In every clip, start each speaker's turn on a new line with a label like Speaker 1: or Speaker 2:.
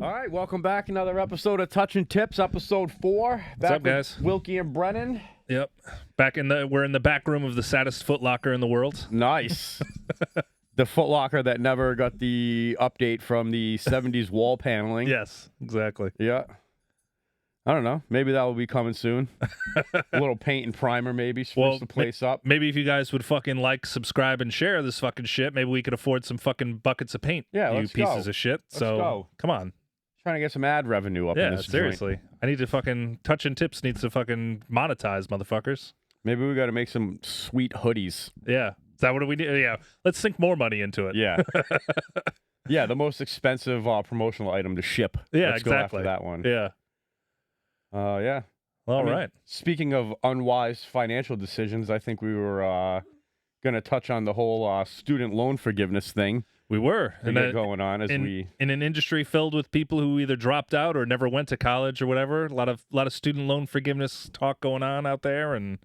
Speaker 1: All right, welcome back. Another episode of Touching Tips, episode 4.
Speaker 2: What's up, guys?
Speaker 1: Wilky and Brennan.
Speaker 2: Yep. We're in the back room of the saddest Foot Locker in the world.
Speaker 1: Nice. The Foot Locker that never got the update from the 70s wall paneling.
Speaker 2: Yes, exactly.
Speaker 1: Yeah. I don't know. Maybe that will be coming soon. A little paint and primer, maybe, spruce the place up.
Speaker 2: Maybe if you guys would fucking like, subscribe, and share this fucking shit, maybe we could afford some fucking buckets of paint.
Speaker 1: Yeah,
Speaker 2: you
Speaker 1: let's
Speaker 2: pieces
Speaker 1: go.
Speaker 2: of shit.
Speaker 1: Let's go.
Speaker 2: Come on.
Speaker 1: Trying to get some ad revenue up in
Speaker 2: Yeah,
Speaker 1: this
Speaker 2: seriously.
Speaker 1: joint.
Speaker 2: I need to fucking Touching Tips needs to fucking monetize, motherfuckers.
Speaker 1: Maybe we got to make some sweet hoodies.
Speaker 2: Yeah. Is that what we need? Yeah. Let's sink more money into it.
Speaker 1: Yeah. Yeah, the most expensive promotional item to ship.
Speaker 2: Yeah,
Speaker 1: Let's
Speaker 2: exactly.
Speaker 1: go after that one.
Speaker 2: Yeah.
Speaker 1: Yeah.
Speaker 2: All right.
Speaker 1: Speaking of unwise financial decisions, I think we were going to touch on the whole student loan forgiveness thing.
Speaker 2: We were.
Speaker 1: And that going on as
Speaker 2: in an industry filled with people who either dropped out or never went to college or whatever. A lot of student loan forgiveness talk going on out there, and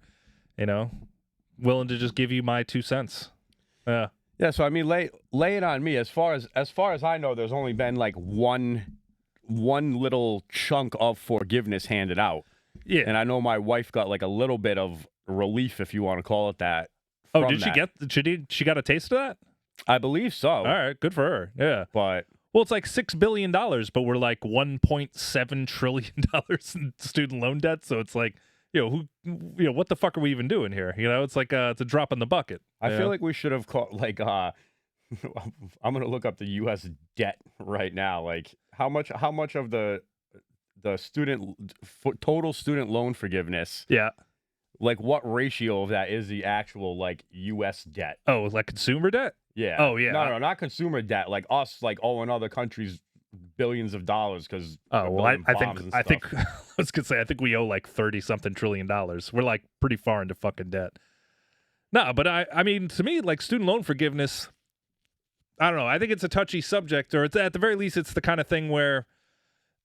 Speaker 2: willing to just give you my 2 cents. Yeah.
Speaker 1: Yeah. So I mean, lay it on me. As far as I know, there's only been like one little chunk of forgiveness handed out.
Speaker 2: Yeah.
Speaker 1: And I know my wife got like a little bit of relief, if you want to call it that.
Speaker 2: Oh, did she got a taste of that?
Speaker 1: I believe so.
Speaker 2: All right, good for her. Yeah.
Speaker 1: But
Speaker 2: well, it's like $6 billion, but we're like $1.7 trillion in student loan debt. So it's like, what the fuck are we even doing here? It's like it's a drop in the bucket.
Speaker 1: I feel like we should have called I'm gonna look up the U.S. debt right now. Like how much of the total student loan forgiveness?
Speaker 2: Yeah.
Speaker 1: Like what ratio of that is the actual like U.S. debt?
Speaker 2: Oh, like consumer debt?
Speaker 1: Yeah.
Speaker 2: Oh, yeah.
Speaker 1: No, not consumer debt. Like us, like owing other countries billions of dollars because.
Speaker 2: Oh well, I think I was gonna say I think we owe like $30-something trillion. We're like pretty far into fucking debt. No, but I mean, to me, like student loan forgiveness, I don't know. I think it's a touchy subject, or it's at the very least, it's the kind of thing where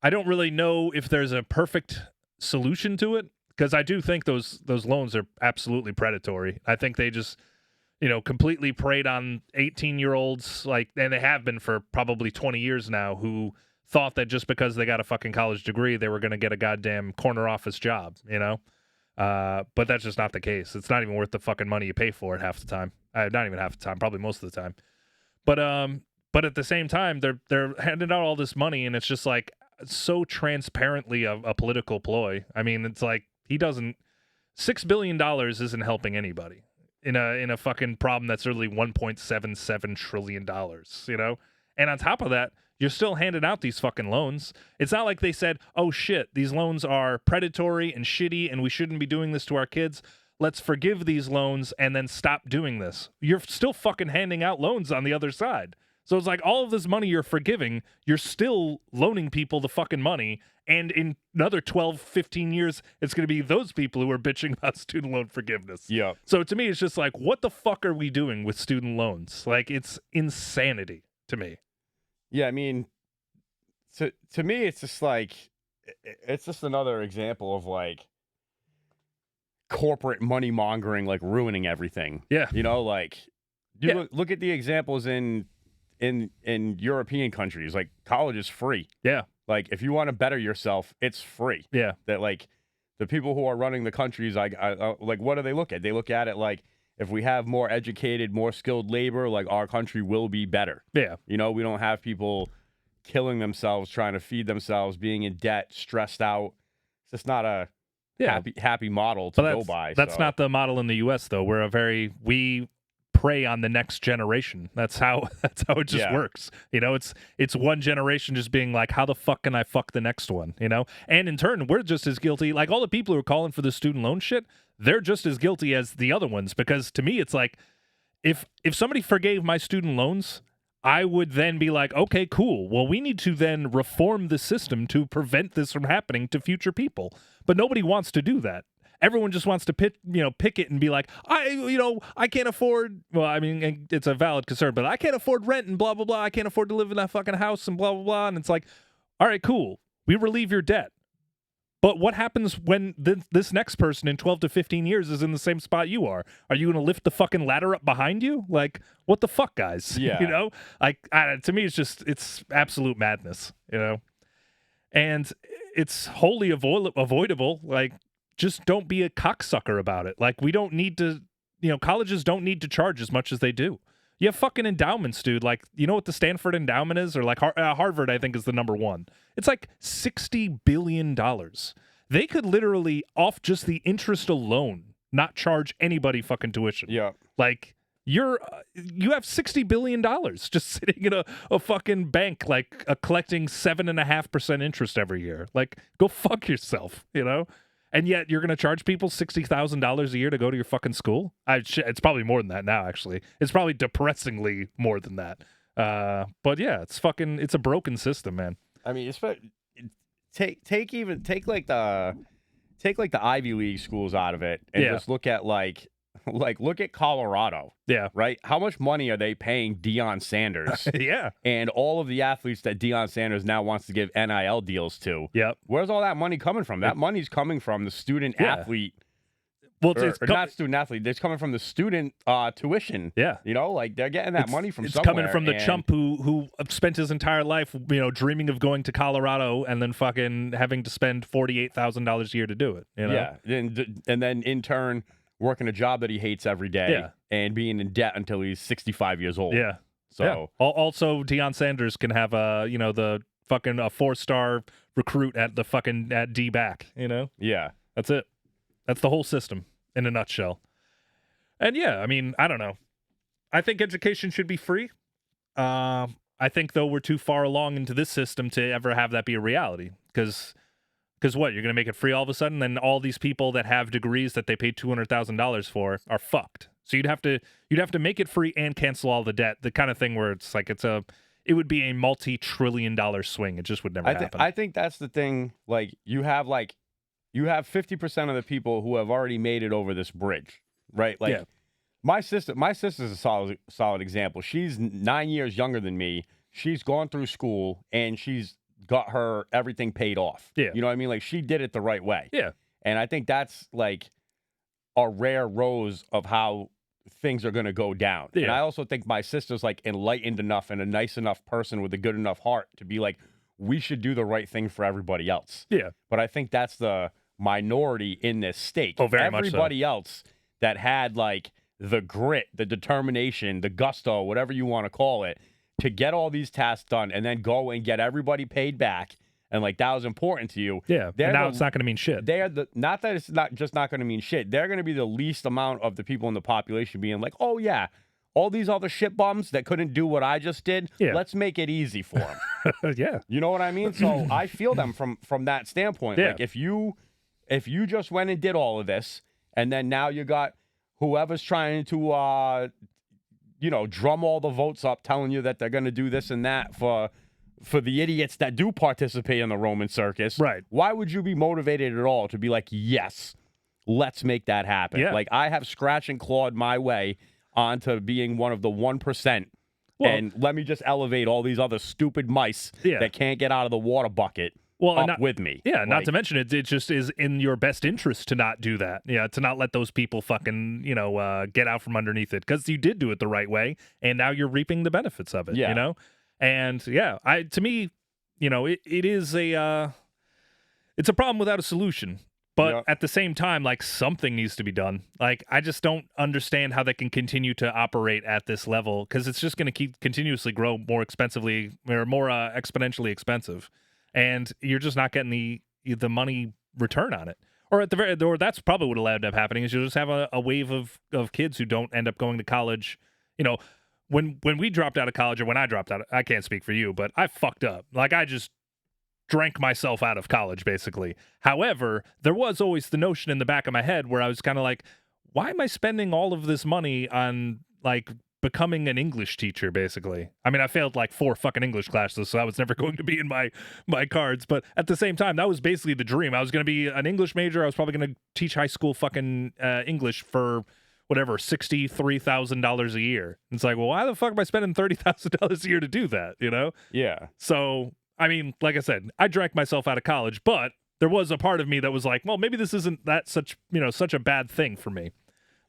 Speaker 2: I don't really know if there's a perfect solution to it. Because I do think those loans are absolutely predatory. I think they just, completely preyed on 18-year-olds, and they have been for probably 20 years now, who thought that just because they got a fucking college degree, they were going to get a goddamn corner office job, But that's just not the case. It's not even worth the fucking money you pay for it half the time. Not even half the time, probably most of the time. But at the same time, they're handing out all this money, and it's just like so transparently a political ploy. I mean, it's like, $6 billion isn't helping anybody in a fucking problem that's really $1.77 trillion, And on top of that, you're still handing out these fucking loans. It's not like they said, oh shit, these loans are predatory and shitty and we shouldn't be doing this to our kids. Let's forgive these loans and then stop doing this. You're still fucking handing out loans on the other side. So it's like all of this money you're forgiving, you're still loaning people the fucking money. And in another 12, 15 years, it's going to be those people who are bitching about student loan forgiveness.
Speaker 1: Yeah.
Speaker 2: So to me, it's just like, what the fuck are we doing with student loans? Like, it's insanity to me.
Speaker 1: Yeah, I mean, to me, it's just like, it's just another example of like corporate money mongering, like ruining everything.
Speaker 2: Yeah.
Speaker 1: Look at the examples in European countries. Like college is free.
Speaker 2: Yeah.
Speaker 1: Like if you want to better yourself, it's free.
Speaker 2: Yeah.
Speaker 1: That like the people who are running the countries, like what do they look at? They look at it like if we have more educated, more skilled labor, like our country will be better.
Speaker 2: Yeah.
Speaker 1: We don't have people killing themselves, trying to feed themselves, being in debt, stressed out. It's just not a happy model to go by.
Speaker 2: That's not the model in the U.S. though. We prey on the next generation. That's how it just works. It's one generation just being like, how the fuck can I fuck the next one? And in turn, we're just as guilty. Like all the people who are calling for the student loan shit, they're just as guilty as the other ones. Because to me, it's like, if somebody forgave my student loans, I would then be like, okay, cool. Well, we need to then reform the system to prevent this from happening to future people. But nobody wants to do that. Everyone just wants to pick it and be like, I can't afford. Well, I mean, it's a valid concern, but I can't afford rent and blah blah blah. I can't afford to live in that fucking house and blah blah blah. And it's like, all right, cool. We relieve your debt. But what happens when this next person in 12 to 15 years is in the same spot you are? Are you going to lift the fucking ladder up behind you? Like, what the fuck, guys?
Speaker 1: Yeah.
Speaker 2: To me, it's absolute madness, And it's wholly avoidable. Like, just don't be a cocksucker about it. Like, we don't need to, colleges don't need to charge as much as they do. You have fucking endowments, dude. Like, you know what the Stanford endowment is? Or like Harvard, I think, is the number one. It's like $60 billion. They could literally, off just the interest alone, not charge anybody fucking tuition.
Speaker 1: Yeah.
Speaker 2: Like, you have $60 billion just sitting in a fucking bank, like collecting 7.5% interest every year. Like, go fuck yourself, And yet you're going to charge people $60,000 a year to go to your fucking school? It's probably more than that now, actually. It's probably depressingly more than that. But yeah, it's a broken system, man.
Speaker 1: I mean, take like the Ivy League schools out of it and just look at look at Colorado.
Speaker 2: Yeah.
Speaker 1: Right? How much money are they paying Deion Sanders?
Speaker 2: Yeah.
Speaker 1: And all of the athletes that Deion Sanders now wants to give NIL deals to.
Speaker 2: Yep.
Speaker 1: Where's all that money coming from? That money's coming from the student athlete.
Speaker 2: Well,
Speaker 1: or not student athlete. It's coming from the student tuition.
Speaker 2: Yeah.
Speaker 1: Like they're getting that money from somewhere.
Speaker 2: It's coming from the chump who spent his entire life, dreaming of going to Colorado and then fucking having to spend $48,000 a year to do it.
Speaker 1: Yeah. And then in turn working a job that he hates every day and being in debt until he's 65 years old.
Speaker 2: Yeah.
Speaker 1: So
Speaker 2: also Deion Sanders can have the fucking a 4-star recruit at D-back,
Speaker 1: Yeah.
Speaker 2: That's it. That's the whole system in a nutshell. And yeah, I mean, I don't know. I think education should be free. I think though we're too far along into this system to ever have that be a reality because what, you're going to make it free all of a sudden? Then all these people that have degrees that they paid $200,000 for are fucked. So you'd have to make it free and cancel all the debt. The kind of thing where it's like it would be a multi-trillion-dollar swing. It just would never happen.
Speaker 1: I think that's the thing. Like you have 50% of the people who have already made it over this bridge, right? Like my sister's a solid example. She's 9 years younger than me. She's gone through school and she's got her everything paid off.
Speaker 2: Yeah.
Speaker 1: You know what I mean? Like she did it the right way.
Speaker 2: Yeah.
Speaker 1: And I think that's like a rare rose of how things are going to go down.
Speaker 2: Yeah.
Speaker 1: And I also think my sister's like enlightened enough and a nice enough person with a good enough heart to be like, we should do the right thing for everybody else.
Speaker 2: Yeah.
Speaker 1: But I think that's the minority in this state.
Speaker 2: Oh, very much so.
Speaker 1: Everybody else that had like the grit, the determination, the gusto, whatever you want to call it, to get all these tasks done and then go and get everybody paid back. And like that was important to you.
Speaker 2: Yeah. And now it's not going to mean shit.
Speaker 1: Not that it's not going to mean shit. They're going to be the least amount of the people in the population being like, oh yeah, all these other shit bums that couldn't do what I just did.
Speaker 2: Yeah.
Speaker 1: Let's make it easy for them.
Speaker 2: Yeah.
Speaker 1: You know what I mean? So I feel them from that standpoint.
Speaker 2: Yeah.
Speaker 1: Like if you just went and did all of this and then now you got whoever's trying to drum all the votes up telling you that they're going to do this and that for the idiots that do participate in the Roman circus.
Speaker 2: Right.
Speaker 1: Why would you be motivated at all to be like, yes, let's make that happen?
Speaker 2: Yeah.
Speaker 1: Like I have scratched and clawed my way onto being one of the 1%.
Speaker 2: Well,
Speaker 1: and let me just elevate all these other stupid mice that can't get out of the water bucket with me.
Speaker 2: Yeah, not to mention it just is in your best interest to not do that. Yeah, to not let those people fucking, get out from underneath it because you did do it the right way and now you're reaping the benefits of it, And yeah, to me, it is it's a problem without a solution. But at the same time, like something needs to be done. Like I just don't understand how they can continue to operate at this level because it's just going to keep continuously grow more expensively or more exponentially expensive, and you're just not getting the money return on it. Or or that's probably what will end up happening is you'll just have a wave of kids who don't end up going to college. When we dropped out of college or when I dropped out, I can't speak for you, but I fucked up. Like I just drank myself out of college, basically. However, there was always the notion in the back of my head where I was kind of like, why am I spending all of this money on, like, becoming an English teacher, basically? I mean, I failed, like, 4 fucking English classes, so that was never going to be in my cards. But at the same time, that was basically the dream. I was going to be an English major. I was probably going to teach high school fucking English for, whatever, $63,000 a year. It's like, well, why the fuck am I spending $30,000 a year to do that,
Speaker 1: Yeah.
Speaker 2: So I mean, like I said, I drank myself out of college, but there was a part of me that was like, well, maybe this isn't such a bad thing for me.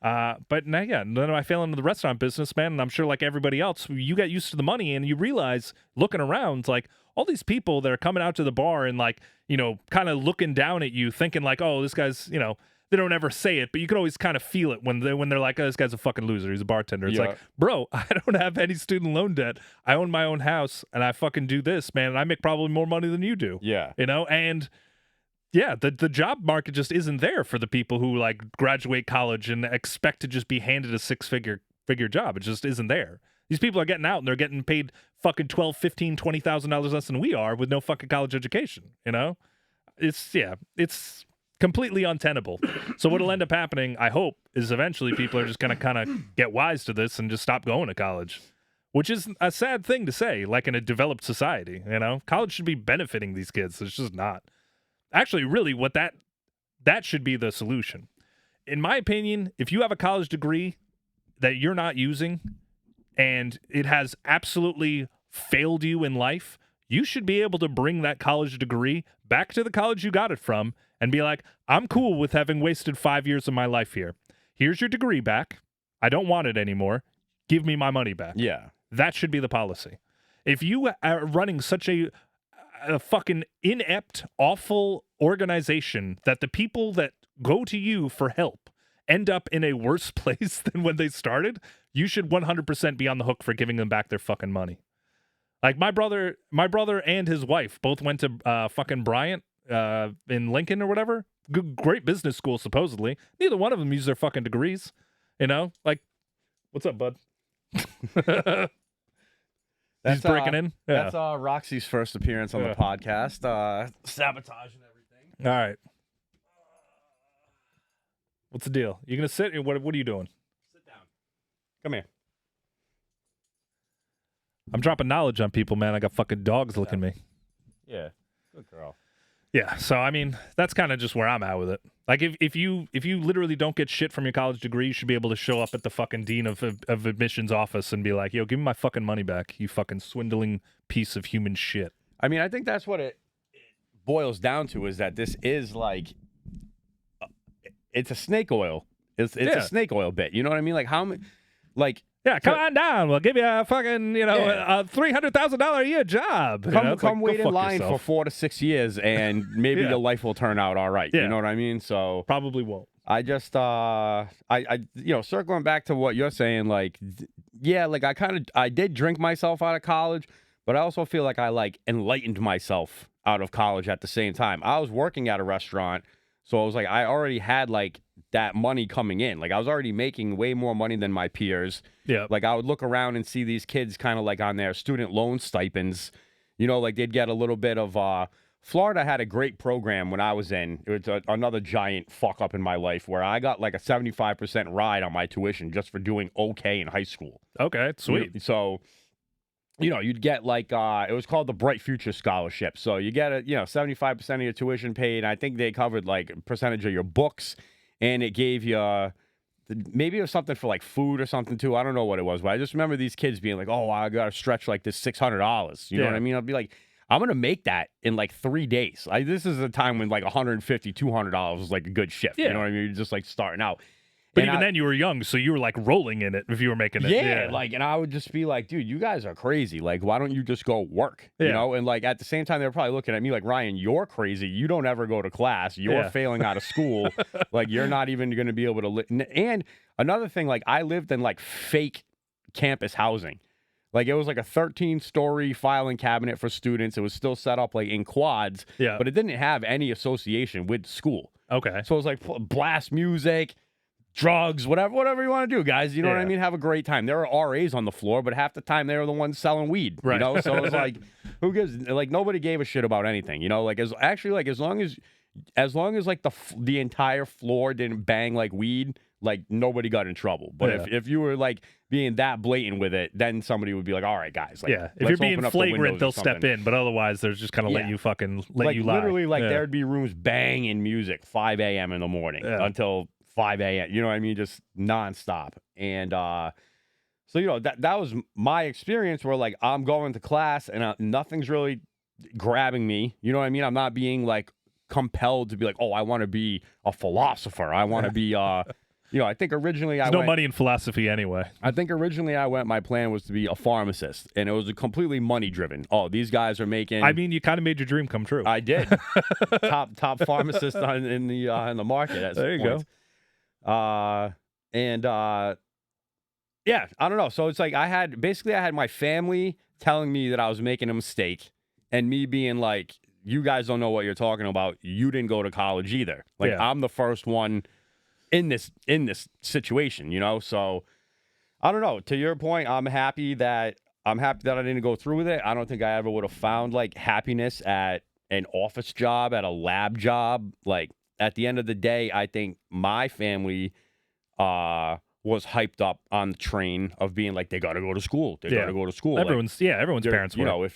Speaker 2: But now, then I fell into the restaurant business, man, and I'm sure like everybody else, you get used to the money and you realize looking around, like all these people that are coming out to the bar and like, kind of looking down at you thinking like, oh, this guy's, they don't ever say it, but you can always kind of feel it when they're like, oh, this guy's a fucking loser. He's a bartender. It's like, bro, I don't have any student loan debt. I own my own house and I fucking do this, man. And I make probably more money than you do.
Speaker 1: Yeah.
Speaker 2: And yeah, the job market just isn't there for the people who like graduate college and expect to just be handed a six-figure job. It just isn't there. These people are getting out and they're getting paid fucking $12,000, $15,000, $20,000 less than we are with no fucking college education. It's completely untenable. So what'll end up happening, I hope, is eventually people are just going to kind of get wise to this and just stop going to college, which is a sad thing to say, like in a developed society, College should be benefiting these kids. It's just not. Actually, really, what that should be the solution. In my opinion, if you have a college degree that you're not using and it has absolutely failed you in life, you should be able to bring that college degree back to the college you got it from and be like, I'm cool with having wasted 5 years of my life here. Here's your degree back. I don't want it anymore. Give me my money back.
Speaker 1: Yeah.
Speaker 2: That should be the policy. If you are running such a fucking inept, awful organization that the people that go to you for help end up in a worse place than when they started, you should 100% be on the hook for giving them back their fucking money. Like my brother and his wife both went to fucking Bryant in Lincoln or whatever. Great business school, supposedly. Neither one of them used their fucking degrees. Like, what's up, bud? He's breaking in. Yeah.
Speaker 1: That's Roxy's first appearance on the podcast. Sabotage and everything.
Speaker 2: All right. What's the deal? You gonna sit? What are you doing?
Speaker 1: Sit down. Come here.
Speaker 2: I'm dropping knowledge on people, man. I got fucking dogs looking at me.
Speaker 1: Yeah. Good girl.
Speaker 2: Yeah. So I mean, that's kind of just where I'm at with it. Like if you literally don't get shit from your college degree, you should be able to show up at the fucking dean of admissions office and be like, yo, give me my fucking money back, you fucking swindling piece of human shit.
Speaker 1: I mean, I think that's what it boils down to, is that this is like, it's a snake oil. It's a snake oil bit. You know what I mean? Like how many, like.
Speaker 2: Yeah, come on down. We'll give you a fucking, a $300,000 a year job.
Speaker 1: Come wait in line for 4 to 6 years, and maybe your life will turn out all right. Yeah. You know what I mean? So
Speaker 2: probably won't.
Speaker 1: I just, circling back to what you're saying, like, yeah, like I did drink myself out of college, but I also feel like I like enlightened myself out of college at the same time. I was working at a restaurant, so I was like, I already had like that money coming in. Like I was already making way more money than my peers.
Speaker 2: Yeah.
Speaker 1: Like I would look around and see these kids kind of like on their student loan stipends, like they'd get a little bit of, Florida had a great program when I was in. It was another giant fuck up in my life where I got like a 75% ride on my tuition just for doing okay in high school.
Speaker 2: Okay. Sweet.
Speaker 1: So, you'd get like, it was called the Bright Future Scholarship. So you get 75% of your tuition paid. I think they covered like a percentage of your books. And it gave you, maybe it was something for like food or something too. I don't know what it was, but I just remember these kids being like, oh, I got to stretch like this $600. You know what I mean? I'll be like, I'm going to make that in like 3 days. This is a time when like $150, $200 was like a good shift. Yeah. You know what I mean? You're just like starting out.
Speaker 2: But even then you were young, so you were like rolling in it if you were making it.
Speaker 1: Yeah, like, and I would just be like, dude, you guys are crazy. Like, why don't you just go work? You know? And like at the same time, they're probably looking at me like, Ryan, you're crazy. You don't ever go to class. You're failing out of school. Like, you're not even going to be able to And another thing, like, I lived in like fake campus housing. Like, it was like a 13-story filing cabinet for students. It was still set up like in quads, but it didn't have any association with school.
Speaker 2: Okay.
Speaker 1: So it was like blast music, drugs, whatever you want to do, guys. You know what I mean? Have a great time. There are RAs on the floor, but half the time they were the ones selling weed. Right. So it was like, who gives? Like, nobody gave a shit about anything. Like, as long as like the entire floor didn't bang like weed, like nobody got in trouble. But if you were like being that blatant with it, then somebody would be like, all right, guys. Like,
Speaker 2: if you're being flagrant, they'll step in. But otherwise, they're just kind of let you lie.
Speaker 1: Literally, like there'd be rooms banging music 5 a.m. in the morning until 5 a.m. You know what I mean? Just nonstop. And so, that was my experience where like I'm going to class and nothing's really grabbing me. You know what I mean? I'm not being like compelled to be like, oh, I want to be a philosopher. I want to be I think originally
Speaker 2: There's no money in philosophy anyway.
Speaker 1: I think originally my plan was to be a pharmacist, and it was completely money driven. Oh, these guys are making.
Speaker 2: I mean, you kind of made your dream come true.
Speaker 1: I did. top pharmacist in the market. At
Speaker 2: there you
Speaker 1: point. Go. Yeah, I don't know. So it's like I had my family telling me that I was making a mistake, and me being like, "You guys don't know what you're talking about. You didn't go to college either. Like I'm the first one in this situation, So I don't know. To your point, I'm happy that I didn't go through with it. I don't think I ever would have found like happiness at an office job, at a lab job. Like at the end of the day, I think my family was hyped up on the train of being like, they got to go to school. They got to go to school.
Speaker 2: Everyone's parents were.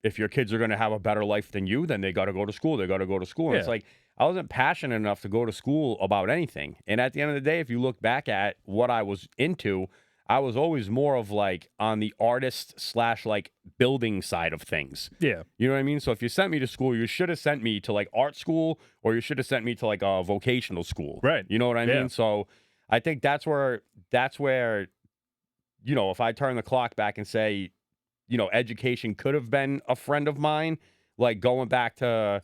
Speaker 1: If your kids are gonna have a better life than you, then they got to go to school. They got to go to school. And it's like, I wasn't passionate enough to go to school about anything. And at the end of the day, if you look back at what I was into, I was always more of like on the artist / like building side of things.
Speaker 2: Yeah.
Speaker 1: You know what I mean? So if you sent me to school, you should have sent me to like art school, or you should have sent me to like a vocational school.
Speaker 2: Right.
Speaker 1: You know what I mean? So I think that's where, if I turn the clock back and say, education could have been a friend of mine, like going back to,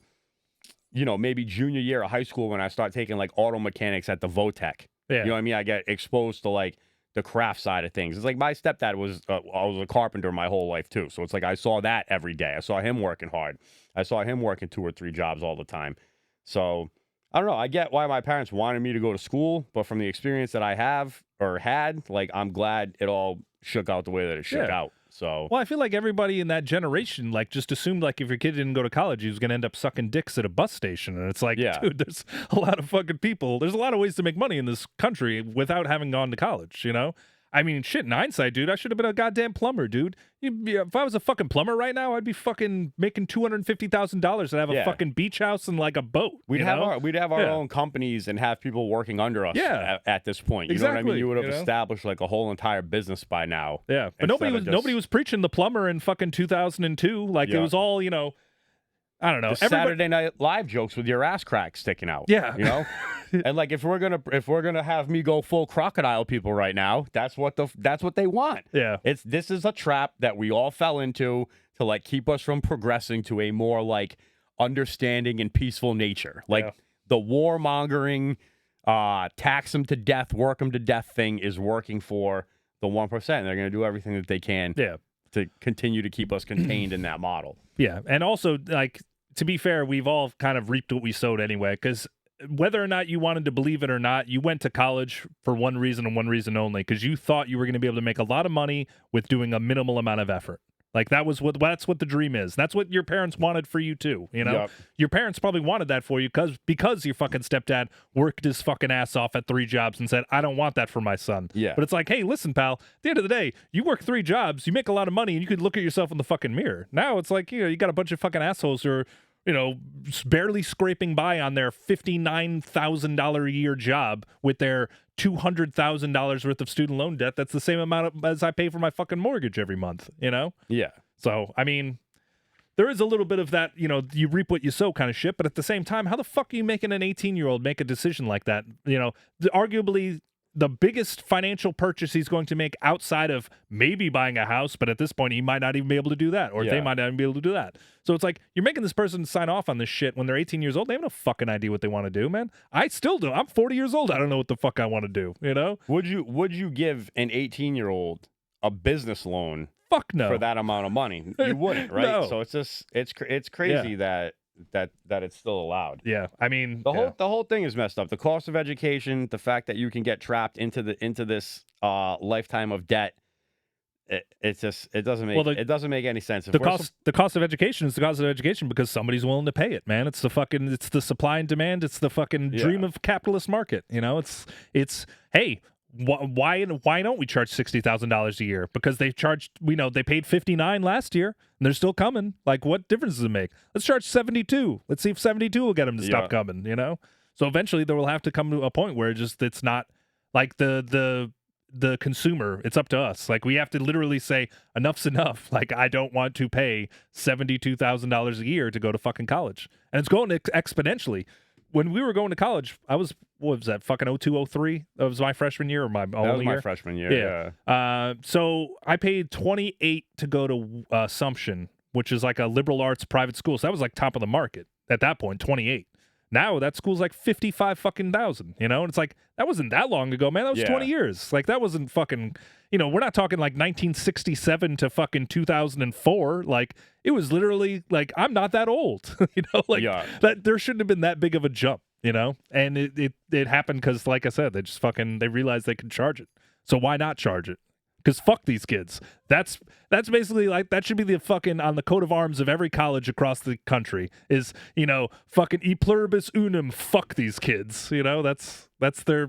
Speaker 1: maybe junior year of high school when I start taking like auto mechanics at the Votech.
Speaker 2: Yeah.
Speaker 1: You know what I mean? I get exposed to like the craft side of things. It's like my stepdad was I was a carpenter my whole life too. So it's like I saw that every day. I saw him working hard. I saw him working 2 or 3 jobs all the time. So I don't know. I get why my parents wanted me to go to school, but from the experience that I have or had, like I'm glad it all shook out the way that it shook out. So,
Speaker 2: well, I feel like everybody in that generation, like, just assumed, like, if your kid didn't go to college, he was going to end up sucking dicks at a bus station. And it's like, dude, there's a lot of fucking people. There's a lot of ways to make money in this country without having gone to college, I mean, shit, in hindsight, dude, I should have been a goddamn plumber, dude. If I was a fucking plumber right now, I'd be fucking making $250,000 and have a fucking beach house and like a boat.
Speaker 1: We'd have our own companies and have people working under us at this point. You know what I mean? You would have established like a whole entire business by now.
Speaker 2: Yeah, but nobody was preaching the plumber in fucking 2002. Like it was all, I don't know.
Speaker 1: Saturday Night Live jokes with your ass crack sticking out.
Speaker 2: Yeah.
Speaker 1: And like if we're gonna have me go full crocodile people right now, that's what they want.
Speaker 2: Yeah.
Speaker 1: This is a trap that we all fell into to like keep us from progressing to a more like understanding and peaceful nature. Like the warmongering, tax them to death, work them to death thing is working for the 1%. They're gonna do everything that they can to continue to keep us contained in that model.
Speaker 2: Yeah. And also, like, to be fair, we've all kind of reaped what we sowed anyway, because whether or not you wanted to believe it or not, you went to college for one reason and one reason only, because you thought you were going to be able to make a lot of money with doing a minimal amount of effort. Like that's what the dream is. That's what your parents wanted for you too. Your parents probably wanted that for you because your fucking stepdad worked his fucking ass off at 3 jobs and said, I don't want that for my son.
Speaker 1: Yeah.
Speaker 2: But it's like, hey, listen, pal, at the end of the day, you work 3 jobs, you make a lot of money, and you could look at yourself in the fucking mirror. Now it's like, you got a bunch of fucking assholes who are, barely scraping by on their $59,000 a year job with their $200,000 worth of student loan debt. That's the same amount as I pay for my fucking mortgage every month,
Speaker 1: Yeah.
Speaker 2: So, I mean, there is a little bit of that, you reap what you sow kind of shit, but at the same time, how the fuck are you making an 18-year-old make a decision like that? Arguably the biggest financial purchase he's going to make outside of maybe buying a house, but at this point, he might not even be able to do that, or they might not even be able to do that. So it's like, you're making this person sign off on this shit when they're 18 years old. They have no fucking idea what they want to do, man. I still do. I'm 40 years old. I don't know what the fuck I want to do,
Speaker 1: Would you give an 18-year-old a business loan?
Speaker 2: Fuck no.
Speaker 1: For that amount of money? You wouldn't, right?
Speaker 2: No.
Speaker 1: So it's just, it's crazy that it's still allowed.
Speaker 2: Yeah, I mean,
Speaker 1: the whole thing is messed up. The cost of education, the fact that you can get trapped into this lifetime of debt, it doesn't make any sense.
Speaker 2: The cost of education is the cost of education because somebody's willing to pay it, man. It's the supply and demand. It's the fucking dream of capitalist market. It's hey. Why don't we charge $60,000 a year? Because they charged, they paid $59,000 last year, and they're still coming. Like, what difference does it make? Let's charge $72,000. Let's see if $72,000 will get them to stop coming. So eventually there will have to come to a point where it's not like the consumer. It's up to us. Like, we have to literally say enough's enough. Like, I don't want to pay $72,000 a year to go to fucking college, and it's going exponentially. when we were going to college, what was that, fucking 02, 03? That was my freshman year or my only year?
Speaker 1: That was my freshman year,
Speaker 2: yeah. So I paid $28 to go to Assumption, which is like a liberal arts private school. So that was like top of the market at that point, $28. Now that school's like 55 fucking thousand, you know? And it's like, that wasn't that long ago, man. That was 20 years. Like, that wasn't fucking, you know, we're not talking like 1967 to fucking 2004. Like, it was literally like, I'm not that old, you know? Like, that there shouldn't have been that big of a jump, you know? And it happened because, like I said, they realized they could charge it. So why not charge it? Because fuck these kids. That's basically like, that should be the fucking on the coat of arms of every college across the country is, you know, fucking e pluribus unum, fuck these kids. You know, that's their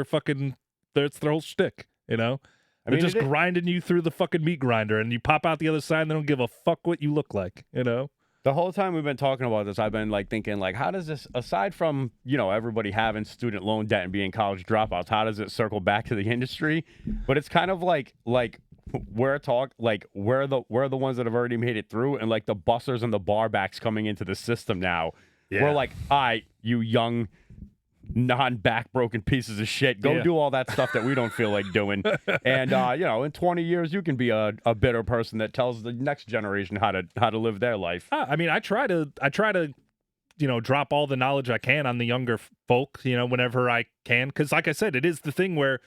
Speaker 2: fucking, that's their whole shtick, you know? They're just grinding you through the fucking meat grinder, and you pop out the other side and they don't give a fuck what you look like, you know?
Speaker 1: The whole time we've been talking about this, I've been like thinking, like, how does this, aside from, you know, everybody having student loan debt and being college dropouts, how does it circle back to the industry? But it's kind of like we're the ones that have already made it through, and like the busters and the barbacks coming into the system now. Yeah. We're like, all right, you young non-back broken pieces of shit, go do all that stuff that we don't feel like doing. And you know, in 20 years you can be a bitter person that tells the next generation how to live their life.
Speaker 2: I mean, I try to you know, drop all the knowledge I can on the younger folk, you know, whenever I can, because like I said, it is the thing where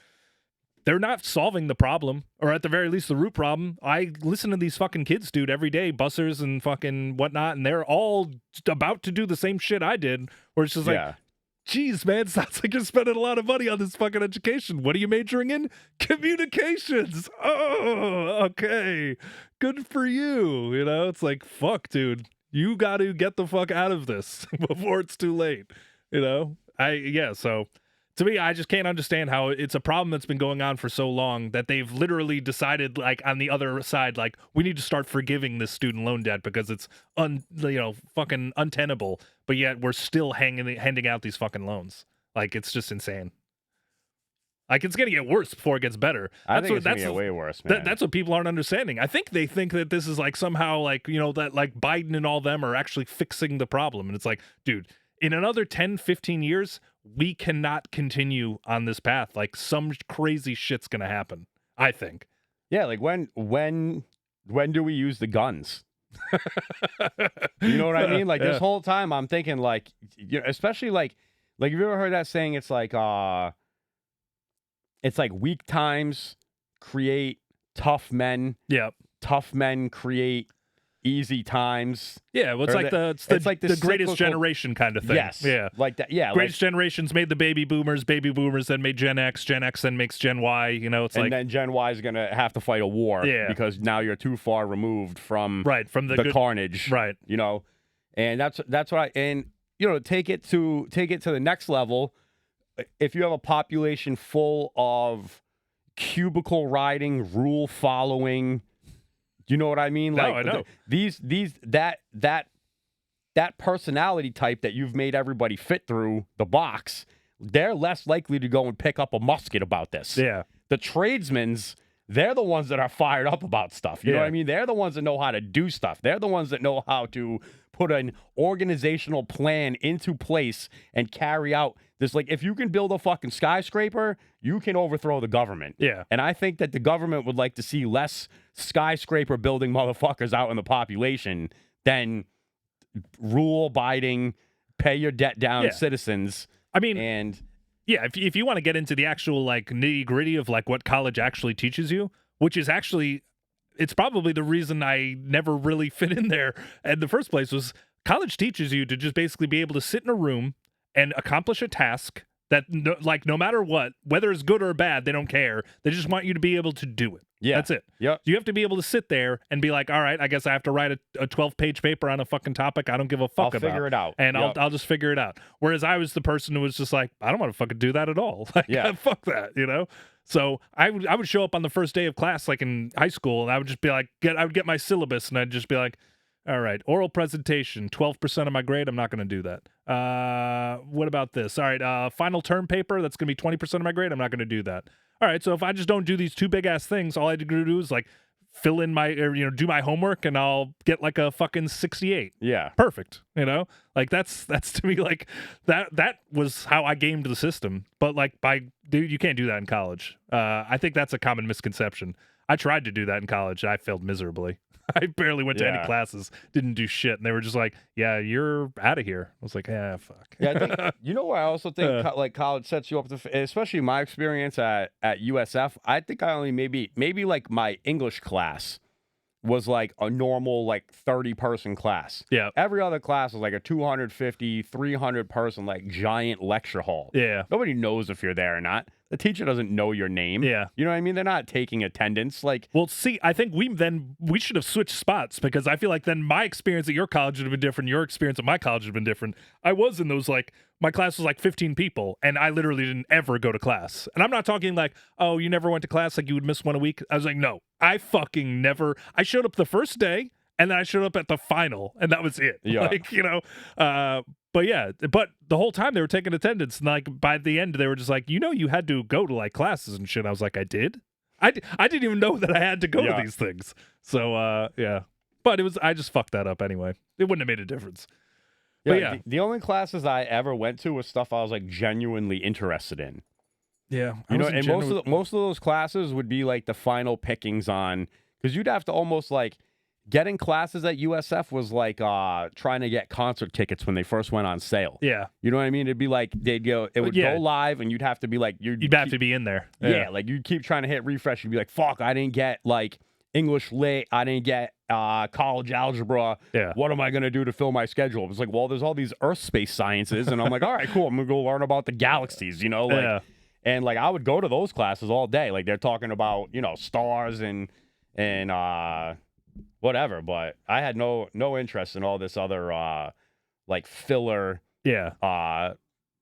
Speaker 2: they're not solving the problem, or at the very least the root problem. I listen to these fucking kids, dude, every day, bussers and fucking whatnot, and they're all about to do the same shit I did, where it's just like, geez, man, sounds like you're spending a lot of money on this fucking education. What are you majoring in? Communications. Oh, okay. Good for you. You know, it's like, fuck, dude. You got to get the fuck out of this before it's too late. You know? So to me, I just can't understand how it's a problem that's been going on for so long that they've literally decided, like, on the other side, like, we need to start forgiving this student loan debt because it's fucking untenable, but yet we're still handing out these fucking loans. Like, it's just insane. Like, it's gonna get worse before it gets better.
Speaker 1: I think it's gonna get way worse, man.
Speaker 2: That's what people aren't understanding. I think they think that this is like somehow like, you know, that like Biden and all them are actually fixing the problem, and it's like, dude, in another 10, 15 years, we cannot continue on this path. Like, some crazy shit's gonna happen, I think.
Speaker 1: Yeah, like when do we use the guns? You know what I mean? Like, this whole time I'm thinking, like, you know, especially like have you ever heard that saying? It's like weak times create tough men.
Speaker 2: Yep.
Speaker 1: Tough men create easy times.
Speaker 2: Yeah, well, it's like the greatest generation kind of thing.
Speaker 1: Yes. Yeah. Like that. Yeah.
Speaker 2: Greatest generations made the baby boomers then made Gen X then makes Gen Y, you know, it's
Speaker 1: and
Speaker 2: like.
Speaker 1: And then Gen Y is going to have to fight a war.
Speaker 2: Yeah.
Speaker 1: Because now you're too far removed from
Speaker 2: the
Speaker 1: carnage.
Speaker 2: Right.
Speaker 1: You know, and that's what you know, take it to the next level. If you have a population full of cubicle riding, rule following, you know what I mean?
Speaker 2: No,
Speaker 1: like,
Speaker 2: I know.
Speaker 1: That personality type that you've made everybody fit through the box, they're less likely to go and pick up a musket about this.
Speaker 2: Yeah.
Speaker 1: The tradesmen's, they're the ones that are fired up about stuff. You know what I mean? They're the ones that know how to do stuff. They're the ones that know how to put an organizational plan into place and carry out this. Like, if you can build a fucking skyscraper, you can overthrow the government.
Speaker 2: Yeah.
Speaker 1: And I think that the government would like to see less skyscraper building motherfuckers out in the population than rule abiding, pay your debt down citizens.
Speaker 2: I mean,
Speaker 1: and
Speaker 2: yeah, if you want to get into the actual like nitty gritty of like what college actually teaches you, which is actually, it's probably the reason I never really fit in there in the first place, was college teaches you to just basically be able to sit in a room and accomplish a task that no matter what, whether it's good or bad, they don't care. They just want you to be able to do it.
Speaker 1: Yeah.
Speaker 2: That's it.
Speaker 1: Yep.
Speaker 2: You have to be able to sit there and be like, all right, I guess I have to write a 12-page paper on a fucking topic I don't give a fuck about.
Speaker 1: I'll figure it out.
Speaker 2: And I'll just figure it out. Whereas I was the person who was just like, I don't want to fucking do that at all. Like, fuck that, you know? So I would show up on the first day of class, like in high school, and I would just be like, I would get my syllabus, and I'd just be like, all right, oral presentation, 12% of my grade, I'm not going to do that. What about this? All right, final term paper, that's going to be 20% of my grade, I'm not going to do that. All right, so if I just don't do these two big-ass things, all I had to do is, like, fill in my, or, do my homework and I'll get like a fucking 68.
Speaker 1: Yeah.
Speaker 2: Perfect. Like that's to me like that was how I gamed the system. But like dude, you can't do that in college. I think that's a common misconception. I tried to do that in college. I failed miserably. I barely went to any classes, didn't do shit. And they were just like, yeah, you're out of here. I was like, fuck.
Speaker 1: Yeah, I think, what I also think like college sets you up, especially my experience at USF, I think I only maybe like my English class was like a normal like 30-person class.
Speaker 2: Yeah.
Speaker 1: Every other class was like a 250, 300-person like giant lecture hall.
Speaker 2: Yeah.
Speaker 1: Nobody knows if you're there or not. The teacher doesn't know your name.
Speaker 2: Yeah.
Speaker 1: You know what I mean? They're not taking attendance. Like,
Speaker 2: well, see, I think we should have switched spots, because I feel like then my experience at your college would have been different. Your experience at my college would have been different. I was in those, like, my class was like 15 people, and I literally didn't ever go to class. And I'm not talking like, oh, you never went to class, like you would miss one a week. I was like, no, I fucking never. I showed up the first day, and then I showed up at the final, and that was it.
Speaker 1: Yeah.
Speaker 2: Like, but yeah, but the whole time they were taking attendance, and like by the end they were just like, you had to go to like classes and shit. I was like, I did? I didn't even know that I had to go to these things. So yeah, but I just fucked that up anyway. It wouldn't have made a difference.
Speaker 1: Yeah,
Speaker 2: but yeah,
Speaker 1: the only classes I ever went to was stuff I was like genuinely interested in.
Speaker 2: Yeah,
Speaker 1: and most of those classes would be like the final pickings on, because you'd have to almost like. Getting classes at USF was like trying to get concert tickets when they first went on sale.
Speaker 2: Yeah.
Speaker 1: You know what I mean? It'd be like it would go live, and you'd have to be like
Speaker 2: you'd have to be in there.
Speaker 1: Yeah, like you'd keep trying to hit refresh. You'd be like, fuck, I didn't get like English lit. I didn't get college algebra.
Speaker 2: Yeah.
Speaker 1: What am I gonna do to fill my schedule? It's like, well, there's all these earth space sciences, and I'm like, all right, cool. I'm gonna go learn about the galaxies. And like I would go to those classes all day. Like they're talking about stars and whatever, but I had no interest in all this other like filler.
Speaker 2: Yeah.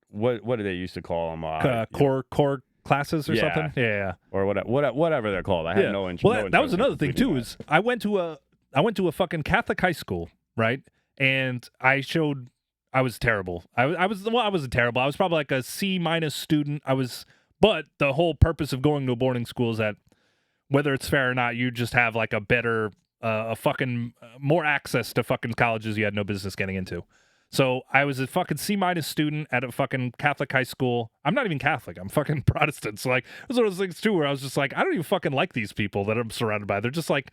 Speaker 1: What do they used to call them?
Speaker 2: Core classes or something. Yeah.
Speaker 1: Or whatever they're called. I had no interest.
Speaker 2: Well, that was another thing too. Is I went to a fucking Catholic high school, right? And I was terrible. I wasn't terrible. I was probably like a C- student. But the whole purpose of going to a boarding school is that whether it's fair or not, you just have like a better. More access to fucking colleges you had no business getting into. So I was a fucking C- student at a fucking Catholic high school. I'm not even Catholic. I'm fucking Protestant. So like, it was one of those things too where I was just like, I don't even fucking like these people that I'm surrounded by. They're just like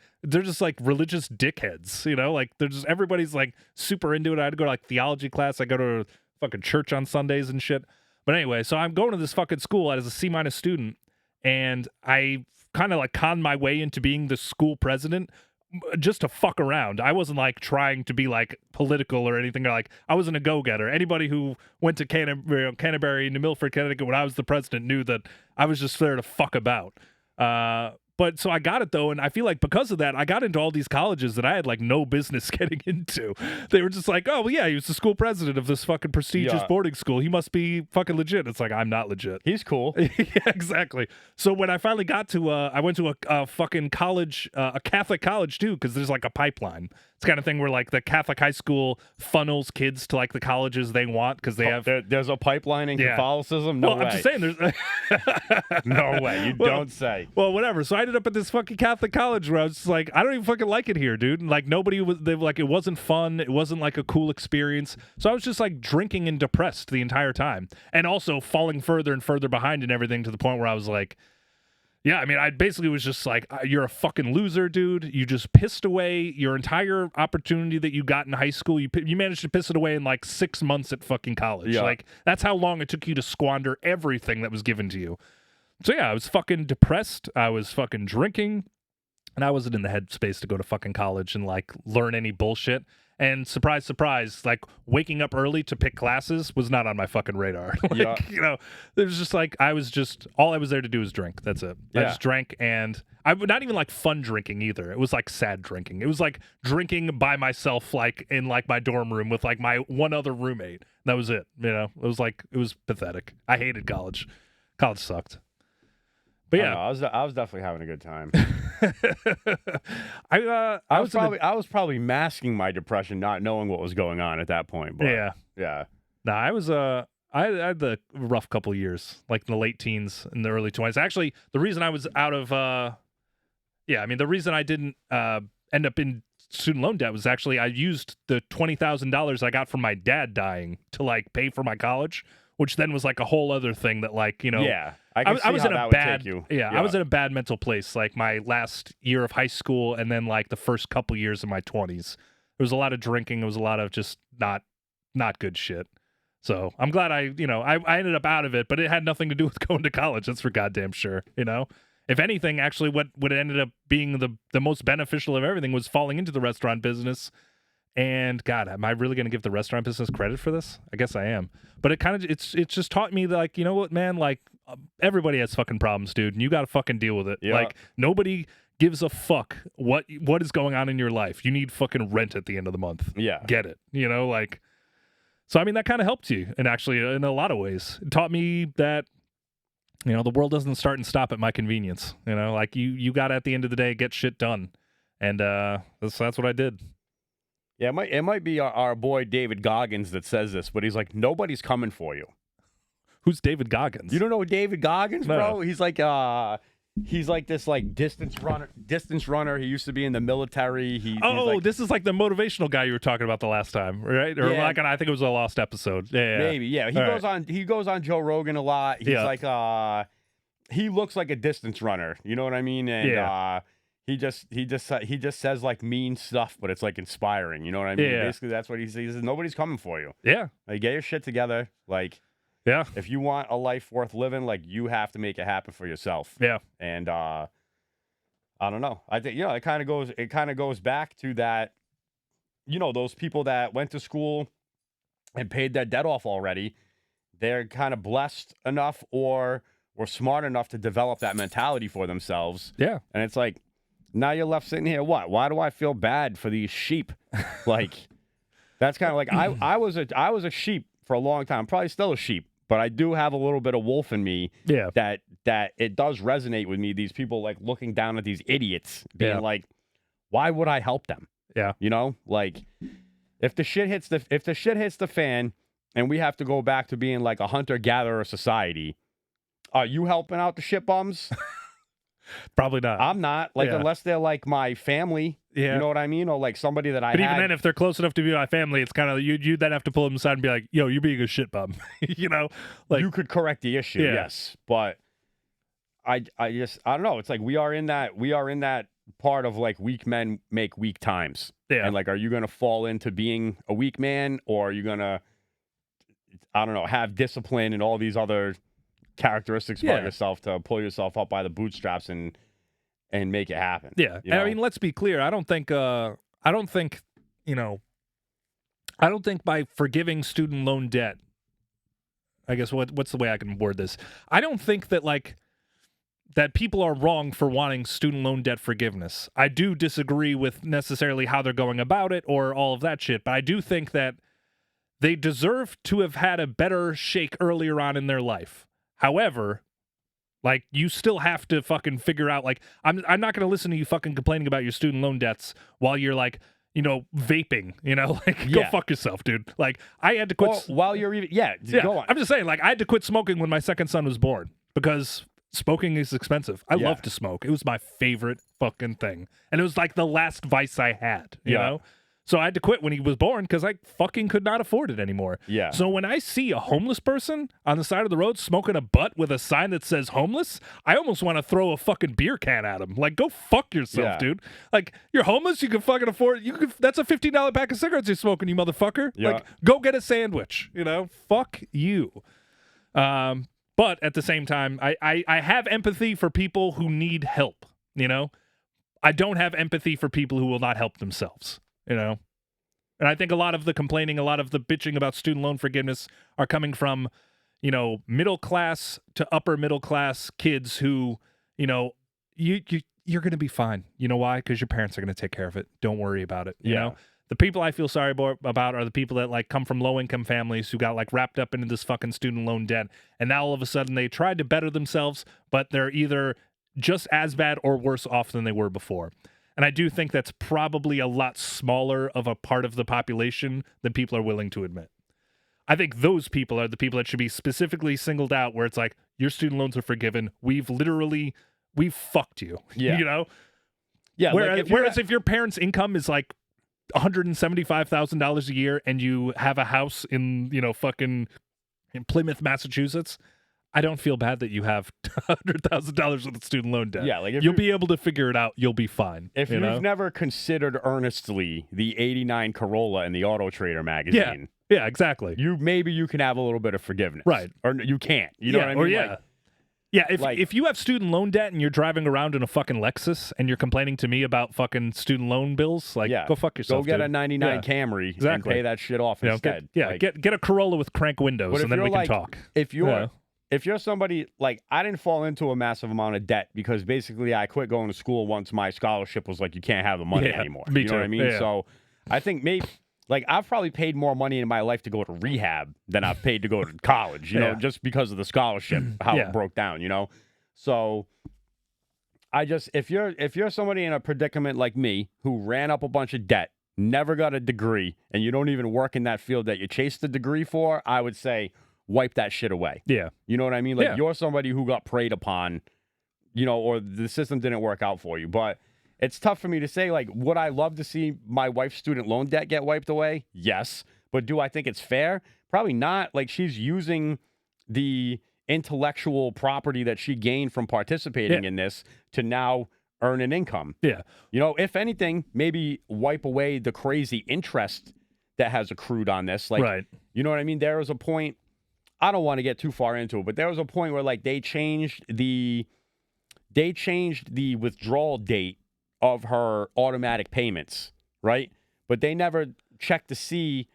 Speaker 2: religious dickheads, Like everybody's like super into it. I had to go to like theology class. I go to fucking church on Sundays and shit. But anyway, so I'm going to this fucking school as a C- student, and I kind of like conned my way into being the school president. Just to fuck around. I wasn't like trying to be like political or anything. Like I wasn't a go-getter. Anybody who went to Canterbury, New Milford, Connecticut when I was the president knew that I was just there to fuck about. But so I got it though, and I feel like because of that, I got into all these colleges that I had like no business getting into. They were just like, oh well, yeah, he was the school president of this fucking prestigious boarding school. He must be fucking legit. It's like, I'm not legit.
Speaker 1: He's cool.
Speaker 2: Yeah, exactly. So when I finally got to, I went to a fucking college, a Catholic college too, because there's like a pipeline. It's kind of thing where like the Catholic high school funnels kids to like the colleges they want because they have.
Speaker 1: There's a pipeline in Catholicism. No way.
Speaker 2: I'm just saying there's.
Speaker 1: No way. You don't say.
Speaker 2: Well, whatever. So I ended up at this fucking Catholic college where I was just like, I don't even fucking like it here, dude. And like nobody was. They like it wasn't fun. It wasn't like a cool experience. So I was just like drinking and depressed the entire time, and also falling further and further behind and everything to the point where I was like. Yeah, I mean, I basically was just like, you're a fucking loser, dude. You just pissed away your entire opportunity that you got in high school. You managed to piss it away in like 6 months at fucking college.
Speaker 1: Yeah.
Speaker 2: Like, that's how long it took you to squander everything that was given to you. So yeah, I was fucking depressed. I was fucking drinking. And I wasn't in the headspace to go to fucking college and like learn any bullshit. And surprise, surprise, like waking up early to pick classes was not on my fucking radar. It was just like, all I was there to do was drink. That's it.
Speaker 1: Yeah.
Speaker 2: I just drank, and I would not even like fun drinking either. It was like sad drinking. It was like drinking by myself, like in like my dorm room with like my one other roommate. That was it. It was pathetic. I hated college. College sucked. But yeah,
Speaker 1: I was definitely having a good time.
Speaker 2: I
Speaker 1: was probably masking my depression, not knowing what was going on at that point. But yeah.
Speaker 2: Nah, I had the rough couple years, like in the late teens and the early 20s. Actually, the reason I was out of Yeah, I mean, the reason I didn't end up in student loan debt was actually I used the $20,000 I got from my dad dying to like pay for my college, which then was like a whole other thing that like, you know,
Speaker 1: Yeah, I was
Speaker 2: in
Speaker 1: a
Speaker 2: bad,
Speaker 1: you.
Speaker 2: I was in a bad mental place like my last year of high school and then like the first couple years of my 20s. There was a lot of drinking, it was a lot of just not good shit. So I'm glad I ended up out of it, but it had nothing to do with going to college. That's for goddamn sure, you know? If anything, actually, what ended up being the most beneficial of everything was falling into the restaurant business. And God, am I really going to give the restaurant business credit for this? I guess I am. But it kind of it's just taught me that, like, you know what, man, like everybody has fucking problems, dude, and you got to fucking deal with it.
Speaker 1: Yeah.
Speaker 2: Like nobody gives a fuck what is going on in your life. You need fucking rent at the end of the month.
Speaker 1: Yeah,
Speaker 2: get it? You know, like. So I mean, that kind of helped you, and actually, in a lot of ways, it taught me that. You know, the world doesn't start and stop at my convenience. You know, like you got to, at the end of the day, get shit done. And that's what I did.
Speaker 1: Yeah, it might be our boy David Goggins that says this, but he's like, nobody's coming for you.
Speaker 2: Who's David Goggins?
Speaker 1: You don't know David Goggins, bro?
Speaker 2: No.
Speaker 1: He's like this like distance runner. He used to be in the military. He's like,
Speaker 2: this is like the motivational guy you were talking about the last time, right? Or
Speaker 1: yeah.
Speaker 2: like, I think it was a lost episode. Yeah.
Speaker 1: Maybe, yeah. He goes on Joe Rogan a lot. He's like he looks like a distance runner. You know what I mean? And he just says like mean stuff, but it's like inspiring. You know what I mean?
Speaker 2: Yeah.
Speaker 1: Basically, that's what he says. Nobody's coming for you.
Speaker 2: Yeah.
Speaker 1: Like, get your shit together. Like,
Speaker 2: yeah.
Speaker 1: If you want a life worth living, like, you have to make it happen for yourself.
Speaker 2: Yeah.
Speaker 1: And I don't know. I think, it kind of goes back to that, those people that went to school and paid their debt off already. They're kind of blessed enough or were smart enough to develop that mentality for themselves.
Speaker 2: Yeah.
Speaker 1: And it's like, now you're left sitting here, what? Why do I feel bad for these sheep? Like, that's kind of like, I was a sheep for a long time. I'm probably still a sheep. But I do have a little bit of wolf in me.
Speaker 2: Yeah.
Speaker 1: That it does resonate with me. These people like looking down at these idiots, being like, "Why would I help them?"
Speaker 2: Yeah.
Speaker 1: Like if the shit hits the fan, and we have to go back to being like a hunter-gatherer society, are you helping out the shit bums?
Speaker 2: Probably not.
Speaker 1: I'm not. Like, unless they're like my family.
Speaker 2: Yeah.
Speaker 1: You know what I mean? Or like somebody that I
Speaker 2: But even then, if they're close enough to be my family, it's kind of, you then have to pull them aside and be like, yo, you're being a shit bum. Like,
Speaker 1: you could correct the issue, yes. But I don't know. It's like we are in that part of like weak men make weak times.
Speaker 2: Yeah.
Speaker 1: And like, are you going to fall into being a weak man, or are you going to, I don't know, have discipline and all these other characteristics about yourself to pull yourself up by the bootstraps and make it happen.
Speaker 2: Yeah. And I mean, let's be clear. I don't think by forgiving student loan debt, I guess what's the way I can word this? I don't think that like that people are wrong for wanting student loan debt forgiveness. I do disagree with necessarily how they're going about it or all of that shit, but I do think that they deserve to have had a better shake earlier on in their life. However, like, you still have to fucking figure out, like, I'm not going to listen to you fucking complaining about your student loan debts while you're, like, vaping, like, go fuck yourself, dude. Like, I had to quit.
Speaker 1: While you're even, go on.
Speaker 2: I'm just saying, like, I had to quit smoking when my second son was born because smoking is expensive. I love to smoke. It was my favorite fucking thing. And it was, like, the last vice I had, you know? So I had to quit when he was born because I fucking could not afford it anymore.
Speaker 1: Yeah.
Speaker 2: So when I see a homeless person on the side of the road smoking a butt with a sign that says homeless, I almost want to throw a fucking beer can at him. Like, go fuck yourself, dude. Like, you're homeless, you can fucking afford it. That's a $15 pack of cigarettes you're smoking, you motherfucker. Yeah. Like, go get a sandwich, Fuck you. But at the same time, I have empathy for people who need help, I don't have empathy for people who will not help themselves. And I think a lot of the complaining, a lot of the bitching about student loan forgiveness are coming from, middle class to upper middle class kids who, you're going to be fine. You know why? Because your parents are going to take care of it. Don't worry about it. You know, the people I feel sorry about are the people that like come from low income families who got like wrapped up into this fucking student loan debt. And now all of a sudden they tried to better themselves, but they're either just as bad or worse off than they were before. And I do think that's probably a lot smaller of a part of the population than people are willing to admit. I think those people are the people that should be specifically singled out, where it's like, your student loans are forgiven. We've fucked you,
Speaker 1: Yeah. Yeah.
Speaker 2: Whereas if your parents' income is like $175,000 a year and you have a house in, fucking in Plymouth, Massachusetts, I don't feel bad that you have $100,000 with student loan debt.
Speaker 1: Yeah, like if
Speaker 2: you'll be able to figure it out. You'll be fine.
Speaker 1: If you've never considered earnestly the '89 Corolla in the Auto Trader magazine,
Speaker 2: yeah, exactly.
Speaker 1: Maybe you can have a little bit of forgiveness,
Speaker 2: right?
Speaker 1: Or you can't. You know what I mean?
Speaker 2: Or if you have student loan debt and you're driving around in a fucking Lexus and you're complaining to me about fucking student loan bills, go fuck yourself.
Speaker 1: Go get
Speaker 2: dude.
Speaker 1: a '99 Camry and pay that shit off instead.
Speaker 2: Get a Corolla with crank windows, and then we can talk.
Speaker 1: If you're somebody like, I didn't fall into a massive amount of debt because basically I quit going to school once my scholarship was like, you can't have the money anymore.
Speaker 2: Me
Speaker 1: you
Speaker 2: too.
Speaker 1: know what I mean?
Speaker 2: Yeah.
Speaker 1: So I think maybe, like, I've probably paid more money in my life to go to rehab than I've paid to go to college, you know, just because of the scholarship, how it broke down, you know? So if you're somebody in a predicament like me who ran up a bunch of debt, never got a degree, and you don't even work in that field that you chased the degree for, I would say, wipe that shit away.
Speaker 2: Yeah.
Speaker 1: You know what I mean? Like, you're somebody who got preyed upon, or the system didn't work out for you. But it's tough for me to say, like, would I love to see my wife's student loan debt get wiped away? Yes. But do I think it's fair? Probably not. Like, she's using the intellectual property that she gained from participating in this to now earn an income.
Speaker 2: Yeah.
Speaker 1: If anything, maybe wipe away the crazy interest that has accrued on this. Like,
Speaker 2: right.
Speaker 1: You know what I mean? There was a point, I don't want to get too far into it, but there was a point where, like, they changed the withdrawal date of her automatic payments, right? But they never checked to see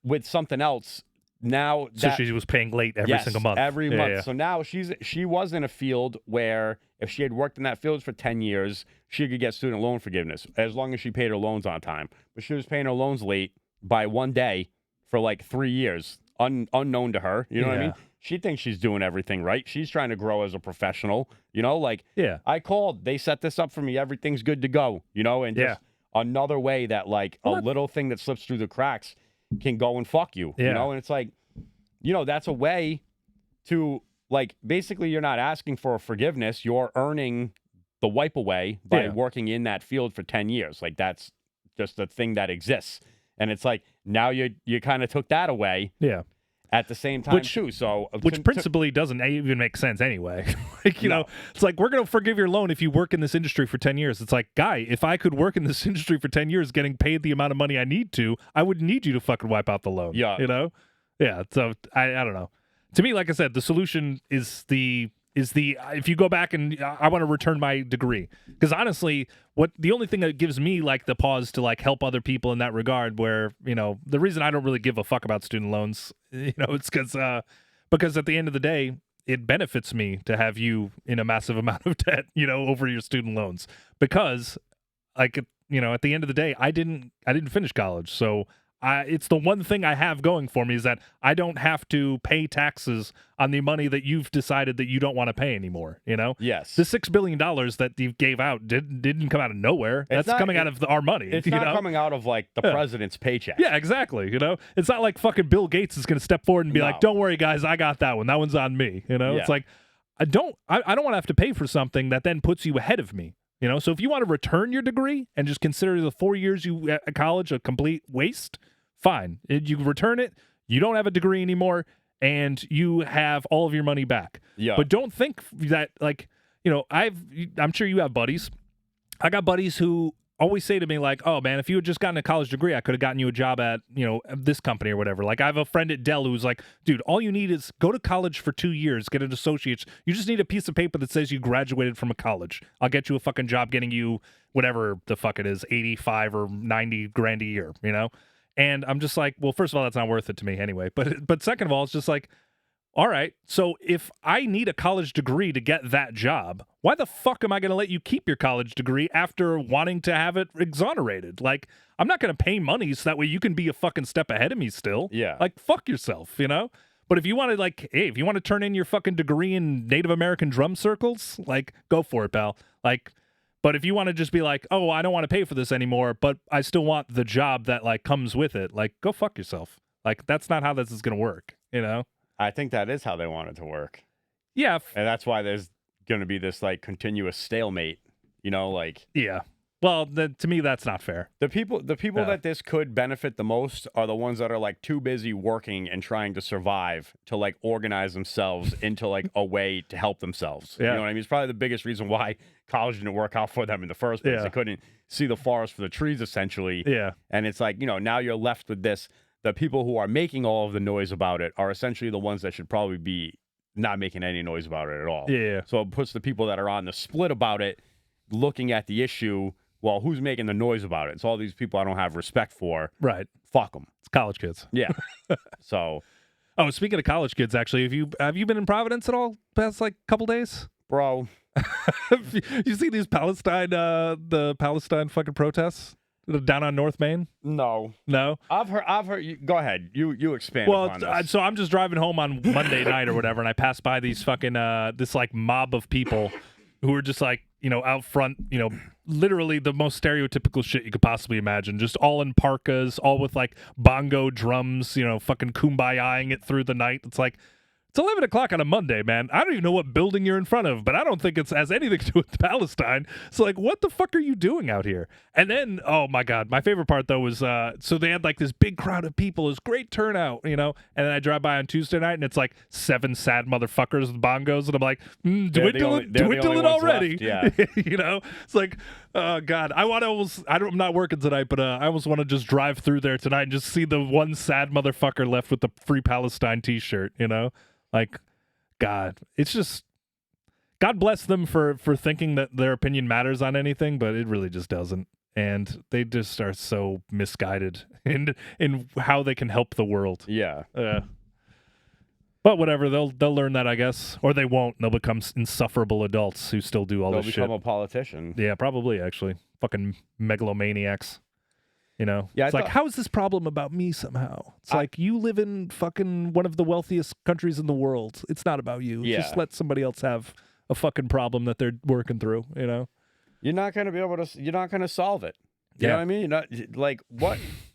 Speaker 1: with something else. Now,
Speaker 2: so she was paying late every single month.
Speaker 1: Every month. Yeah. So now she was in a field where if she had worked in that field for 10 years, she could get student loan forgiveness as long as she paid her loans on time. But she was paying her loans late by one day for like 3 years. Unknown to her, you know what I mean? She thinks she's doing everything right. She's trying to grow as a professional, I called, they set this up for me, everything's good to go, and just another way that, like, a little thing that slips through the cracks can go and fuck you, and it's like, that's a way to, like, basically you're not asking for a forgiveness, you're earning the wipe away by working in that field for 10 years. Like, that's just a thing that exists. And it's like, now you kind of took that away.
Speaker 2: Yeah.
Speaker 1: At the same time, too. So,
Speaker 2: which principally doesn't even make sense anyway. Like, you know, it's like, we're going to forgive your loan if you work in this industry for 10 years. It's like, guy, if I could work in this industry for 10 years getting paid the amount of money I need to, I wouldn't need you to fucking wipe out the loan.
Speaker 1: Yeah.
Speaker 2: Yeah. So I don't know. To me, like I said, the solution is if you go back and I want to return my degree, because honestly, the only thing that gives me like the pause to like help other people in that regard, where, the reason I don't really give a fuck about student loans, it's because at the end of the day, it benefits me to have you in a massive amount of debt, over your student loans, because like, at the end of the day, I didn't finish college. So it's the one thing I have going for me is that I don't have to pay taxes on the money that you've decided that you don't want to pay anymore.
Speaker 1: Yes.
Speaker 2: The $6 billion that you gave out didn't come out of nowhere. That's coming out of our money.
Speaker 1: It's not coming out of like the president's paycheck.
Speaker 2: Yeah, exactly. It's not like fucking Bill Gates is going to step forward and be like, "Don't worry, guys, I got that one. That one's on me." It's like I don't want to have to pay for something that then puts you ahead of me. So if you want to return your degree and just consider the 4 years you at college a complete waste, fine. You return it, you don't have a degree anymore, and you have all of your money back. Yeah. But don't think that, like, I'm sure you have buddies. I got buddies who always say to me, like, "Oh, man, if you had just gotten a college degree, I could have gotten you a job at, this company or whatever." Like, I have a friend at Dell who's like, "Dude, all you need is go to college for 2 years, get an associate's. You just need a piece of paper that says you graduated from a college. I'll get you a fucking job getting you whatever the fuck it is, 85 or 90 grand a year, And I'm just like, well, first of all, that's not worth it to me anyway. But second of all, it's just like, all right, so if I need a college degree to get that job, why the fuck am I going to let you keep your college degree after wanting to have it exonerated? Like, I'm not going to pay money so that way you can be a fucking step ahead of me still.
Speaker 1: Yeah.
Speaker 2: Like, fuck yourself, But if you want to, like, hey, if you want to turn in your fucking degree in Native American drum circles, like, go for it, pal. Like, but if you want to just be like, "Oh, I don't want to pay for this anymore, but I still want the job that like comes with it," like, go fuck yourself. Like, that's not how this is going to work,
Speaker 1: I think that is how they want it to work.
Speaker 2: Yeah.
Speaker 1: And that's why there's going to be this like continuous stalemate, like.
Speaker 2: Yeah. Well, to me, that's not fair.
Speaker 1: The people that this could benefit the most are the ones that are like too busy working and trying to survive to like organize themselves into like a way to help themselves.
Speaker 2: Yeah.
Speaker 1: You know what I mean? It's probably the biggest reason why college didn't work out for them in the first place.
Speaker 2: Yeah.
Speaker 1: They couldn't see the forest for the trees, essentially.
Speaker 2: Yeah.
Speaker 1: And it's like, now you're left with this. The people who are making all of the noise about it are essentially the ones that should probably be not making any noise about it at all.
Speaker 2: Yeah.
Speaker 1: So it puts the people that are on the split about it looking at the issue. Well, who's making the noise about it? It's all these people I don't have respect for.
Speaker 2: Right.
Speaker 1: Fuck them.
Speaker 2: It's college kids.
Speaker 1: Yeah. So.
Speaker 2: Oh, speaking of college kids, actually, have you been in Providence at all past like couple days?
Speaker 1: Bro.
Speaker 2: You see these the Palestine fucking protests down on North Main?
Speaker 1: No. I've heard. Go ahead. You expand.
Speaker 2: Well,
Speaker 1: upon this.
Speaker 2: so I'm just driving home on Monday night or whatever, and I pass by these fucking this like mob of people who are just like out front, literally the most stereotypical shit you could possibly imagine. Just all in parkas, all with like bongo drums, fucking kumbaya-ing it through the night. It's like, it's 11 o'clock on a Monday, man. I don't even know what building you're in front of, but I don't think it has anything to do with Palestine. So, like, what the fuck are you doing out here? And then, oh, my God, my favorite part, though, was so they had, like, this big crowd of people. It was great turnout, And then I drive by on Tuesday night, and it's, like, 7 sad motherfuckers with bongos. And I'm like, dwindle it already.
Speaker 1: Left, yeah.
Speaker 2: It's like, oh, God. I'm not working tonight, but I almost want to just drive through there tonight and just see the one sad motherfucker left with the Free Palestine t-shirt, Like, God, it's just, God bless them for thinking that their opinion matters on anything, but it really just doesn't. And they just are so misguided in how they can help the world.
Speaker 1: Yeah.
Speaker 2: But whatever, they'll learn that, I guess. Or they won't. They'll become insufferable adults who still do all this shit.
Speaker 1: They'll become a politician.
Speaker 2: Yeah, probably, actually. Fucking megalomaniacs.
Speaker 1: Yeah,
Speaker 2: it's like, how is this problem about me somehow? It's like, you live in fucking one of the wealthiest countries in the world. It's not about you.
Speaker 1: Yeah.
Speaker 2: Just let somebody else have a fucking problem that they're working through,
Speaker 1: You're not going to be able to, you're not going to solve it. You know what I mean? You're not, like,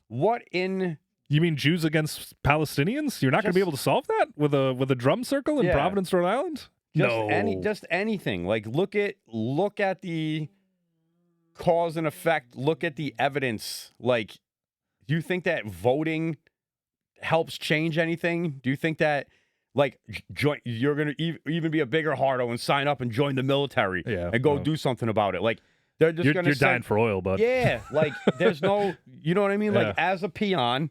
Speaker 1: what in...
Speaker 2: You mean Jews against Palestinians? You're not going to be able to solve that with a drum circle in Providence, Rhode Island?
Speaker 1: Just anything. Like, look at the cause and effect. Look at the evidence. Like, do you think that voting helps change anything? Do you think that, like, you're going to even be a bigger hardo and sign up and join the military and go do something about it? Like, they're just going to...
Speaker 2: You're dying for oil, bud.
Speaker 1: Yeah, like, there's no... You know what I mean? Like, as a peon,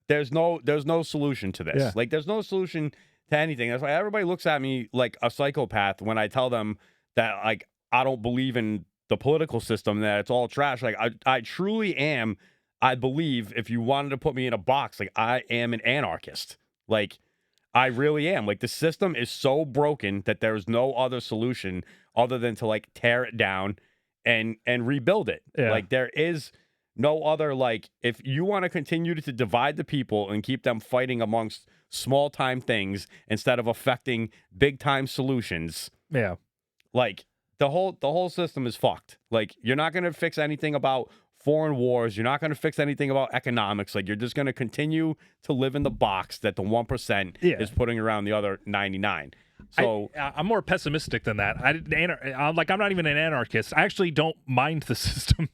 Speaker 1: there's no solution to this.
Speaker 2: Yeah.
Speaker 1: Like, there's no solution to anything. That's why everybody looks at me like a psychopath when I tell them that, like, I don't believe in the political system, that it's all trash. Like, I truly am. I believe, if you wanted to put me in a box, like, I am an anarchist. Like, I really am. Like, the system is so broken that there's no other solution other than to, like, tear it down and rebuild it.
Speaker 2: Yeah.
Speaker 1: Like, there is no other, like, if you want to continue to divide the people and keep them fighting amongst small time things instead of affecting big time solutions.
Speaker 2: Yeah.
Speaker 1: Like, the whole system is fucked. Like, you're not going to fix anything about foreign wars. You're not going to fix anything about economics. Like, you're just going to continue to live in the box that the 1% is putting around the other 99. So
Speaker 2: I'm more pessimistic than that. I'm not even an anarchist. I actually don't mind the system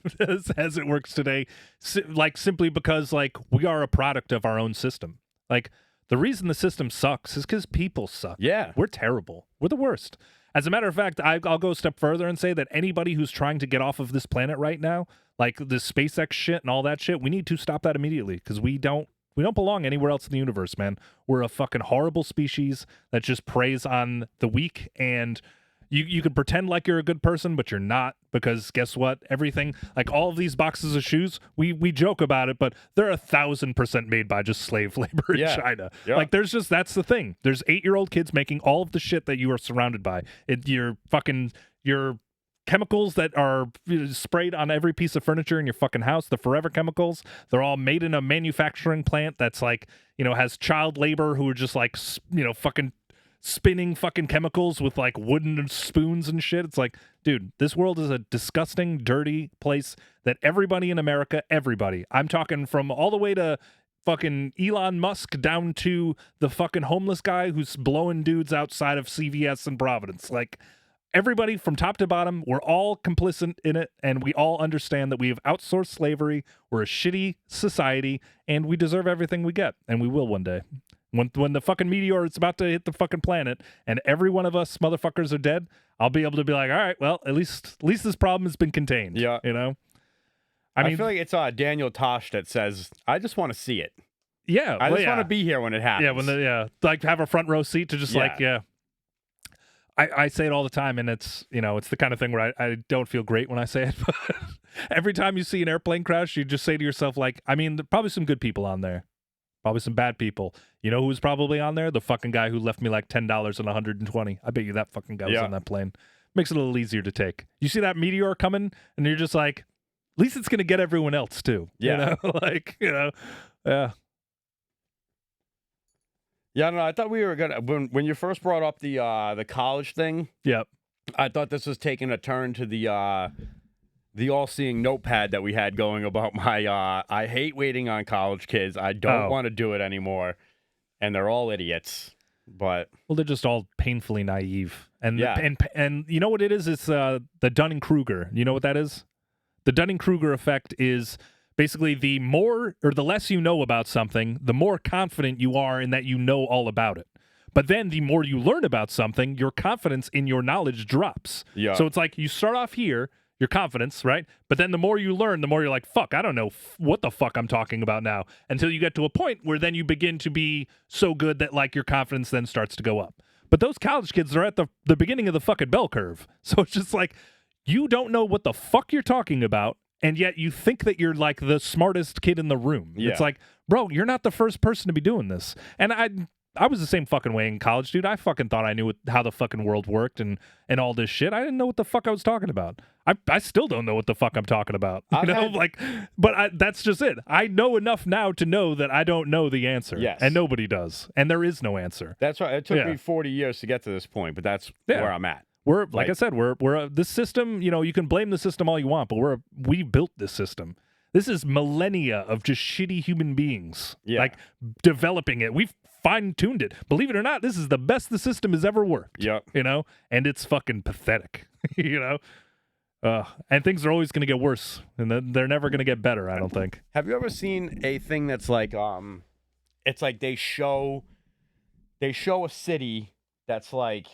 Speaker 2: as it works today, simply because, like, we are a product of our own system. Like, the reason the system sucks is because people suck.
Speaker 1: Yeah.
Speaker 2: We're terrible. We're the worst. As a matter of fact, I'll go a step further and say that anybody who's trying to get off of this planet right now, like the SpaceX shit and all that shit, we need to stop that immediately, because we don't belong anywhere else in the universe, man. We're a fucking horrible species that just preys on the weak, and you can pretend like you're a good person, but you're not, because guess what? Everything, like all of these boxes of shoes, we joke about it, but they're 1,000% made by just slave labor in China. Yeah. Like, that's the thing. There's 8-year-old kids making all of the shit that you are surrounded by. Your chemicals that are sprayed on every piece of furniture in your fucking house, the forever chemicals, they're all made in a manufacturing plant that's like, has child labor who are just like, fucking spinning fucking chemicals with like wooden spoons and shit. It's like, dude, this world is a disgusting, dirty place that everybody in America, I'm talking from all the way to fucking Elon Musk down to the fucking homeless guy who's blowing dudes outside of CVS in Providence. Like, everybody from top to bottom, we're all complicit in it, and we all understand that we have outsourced slavery. We're a shitty society, and we deserve everything we get, and we will one day. When the fucking meteor is about to hit the fucking planet, and every one of us motherfuckers are dead, I'll be able to be like, all right, well, at least this problem has been contained.
Speaker 1: Yeah,
Speaker 2: you know.
Speaker 1: I mean, feel like it's Daniel Tosh that says, "I just want to see it."
Speaker 2: Yeah,
Speaker 1: I just want to be here when it happens.
Speaker 2: Yeah, like have a front row seat to just I say it all the time, and it's it's the kind of thing where I don't feel great when I say it, but every time you see an airplane crash, you just say to yourself, like, I mean, there's probably some good people on there, probably some bad people. You know who's probably on there? The fucking guy who left me like $10 and 120. I bet you that fucking guy was on that plane. Makes it a little easier to take. You see that meteor coming, and you're just like, at least it's gonna get everyone else too.
Speaker 1: Yeah,
Speaker 2: yeah.
Speaker 1: Yeah, no, I thought we were gonna when you first brought up the college thing.
Speaker 2: Yep.
Speaker 1: I thought this was taking a turn to the all-seeing notepad that we had going about my I hate waiting on college kids. I don't want to do it anymore, and they're all idiots. But
Speaker 2: they're just all painfully naive, and and you know what it is? It's the Dunning-Kruger. You know what that is? The Dunning-Kruger effect is basically the more or the less you know about something, the more confident you are in that you know all about it. But then the more you learn about something, your confidence in your knowledge drops.
Speaker 1: Yeah.
Speaker 2: So it's like you start off here, your confidence, right? But then the more you learn, the more you're like, fuck, I don't know what the fuck I'm talking about now. Until you get to a point where then you begin to be so good that like your confidence then starts to go up. But those college kids are at the beginning of the fucking bell curve. So it's just like, you don't know what the fuck you're talking about, and yet you think that you're like the smartest kid in the room.
Speaker 1: Yeah.
Speaker 2: It's like, bro, you're not the first person to be doing this. And I was the same fucking way in college, dude. I fucking thought I knew how the fucking world worked and all this shit. I didn't know what the fuck I was talking about. I still don't know what the fuck I'm talking about. That's just it. I know enough now to know that I don't know the answer.
Speaker 1: Yes.
Speaker 2: And nobody does. And there is no answer.
Speaker 1: That's right. It took me 40 years to get to this point, but that's where I'm at.
Speaker 2: We're like I said, we're this system. You can blame the system all you want, but we built this system. This is millennia of just shitty human beings, like developing it. We've fine-tuned it. Believe it or not, this is the best the system has ever worked.
Speaker 1: Yep.
Speaker 2: And it's fucking pathetic. And things are always going to get worse, and they're never going to get better. I don't think.
Speaker 1: Have you ever seen a thing that's like, it's like they show a city that's like.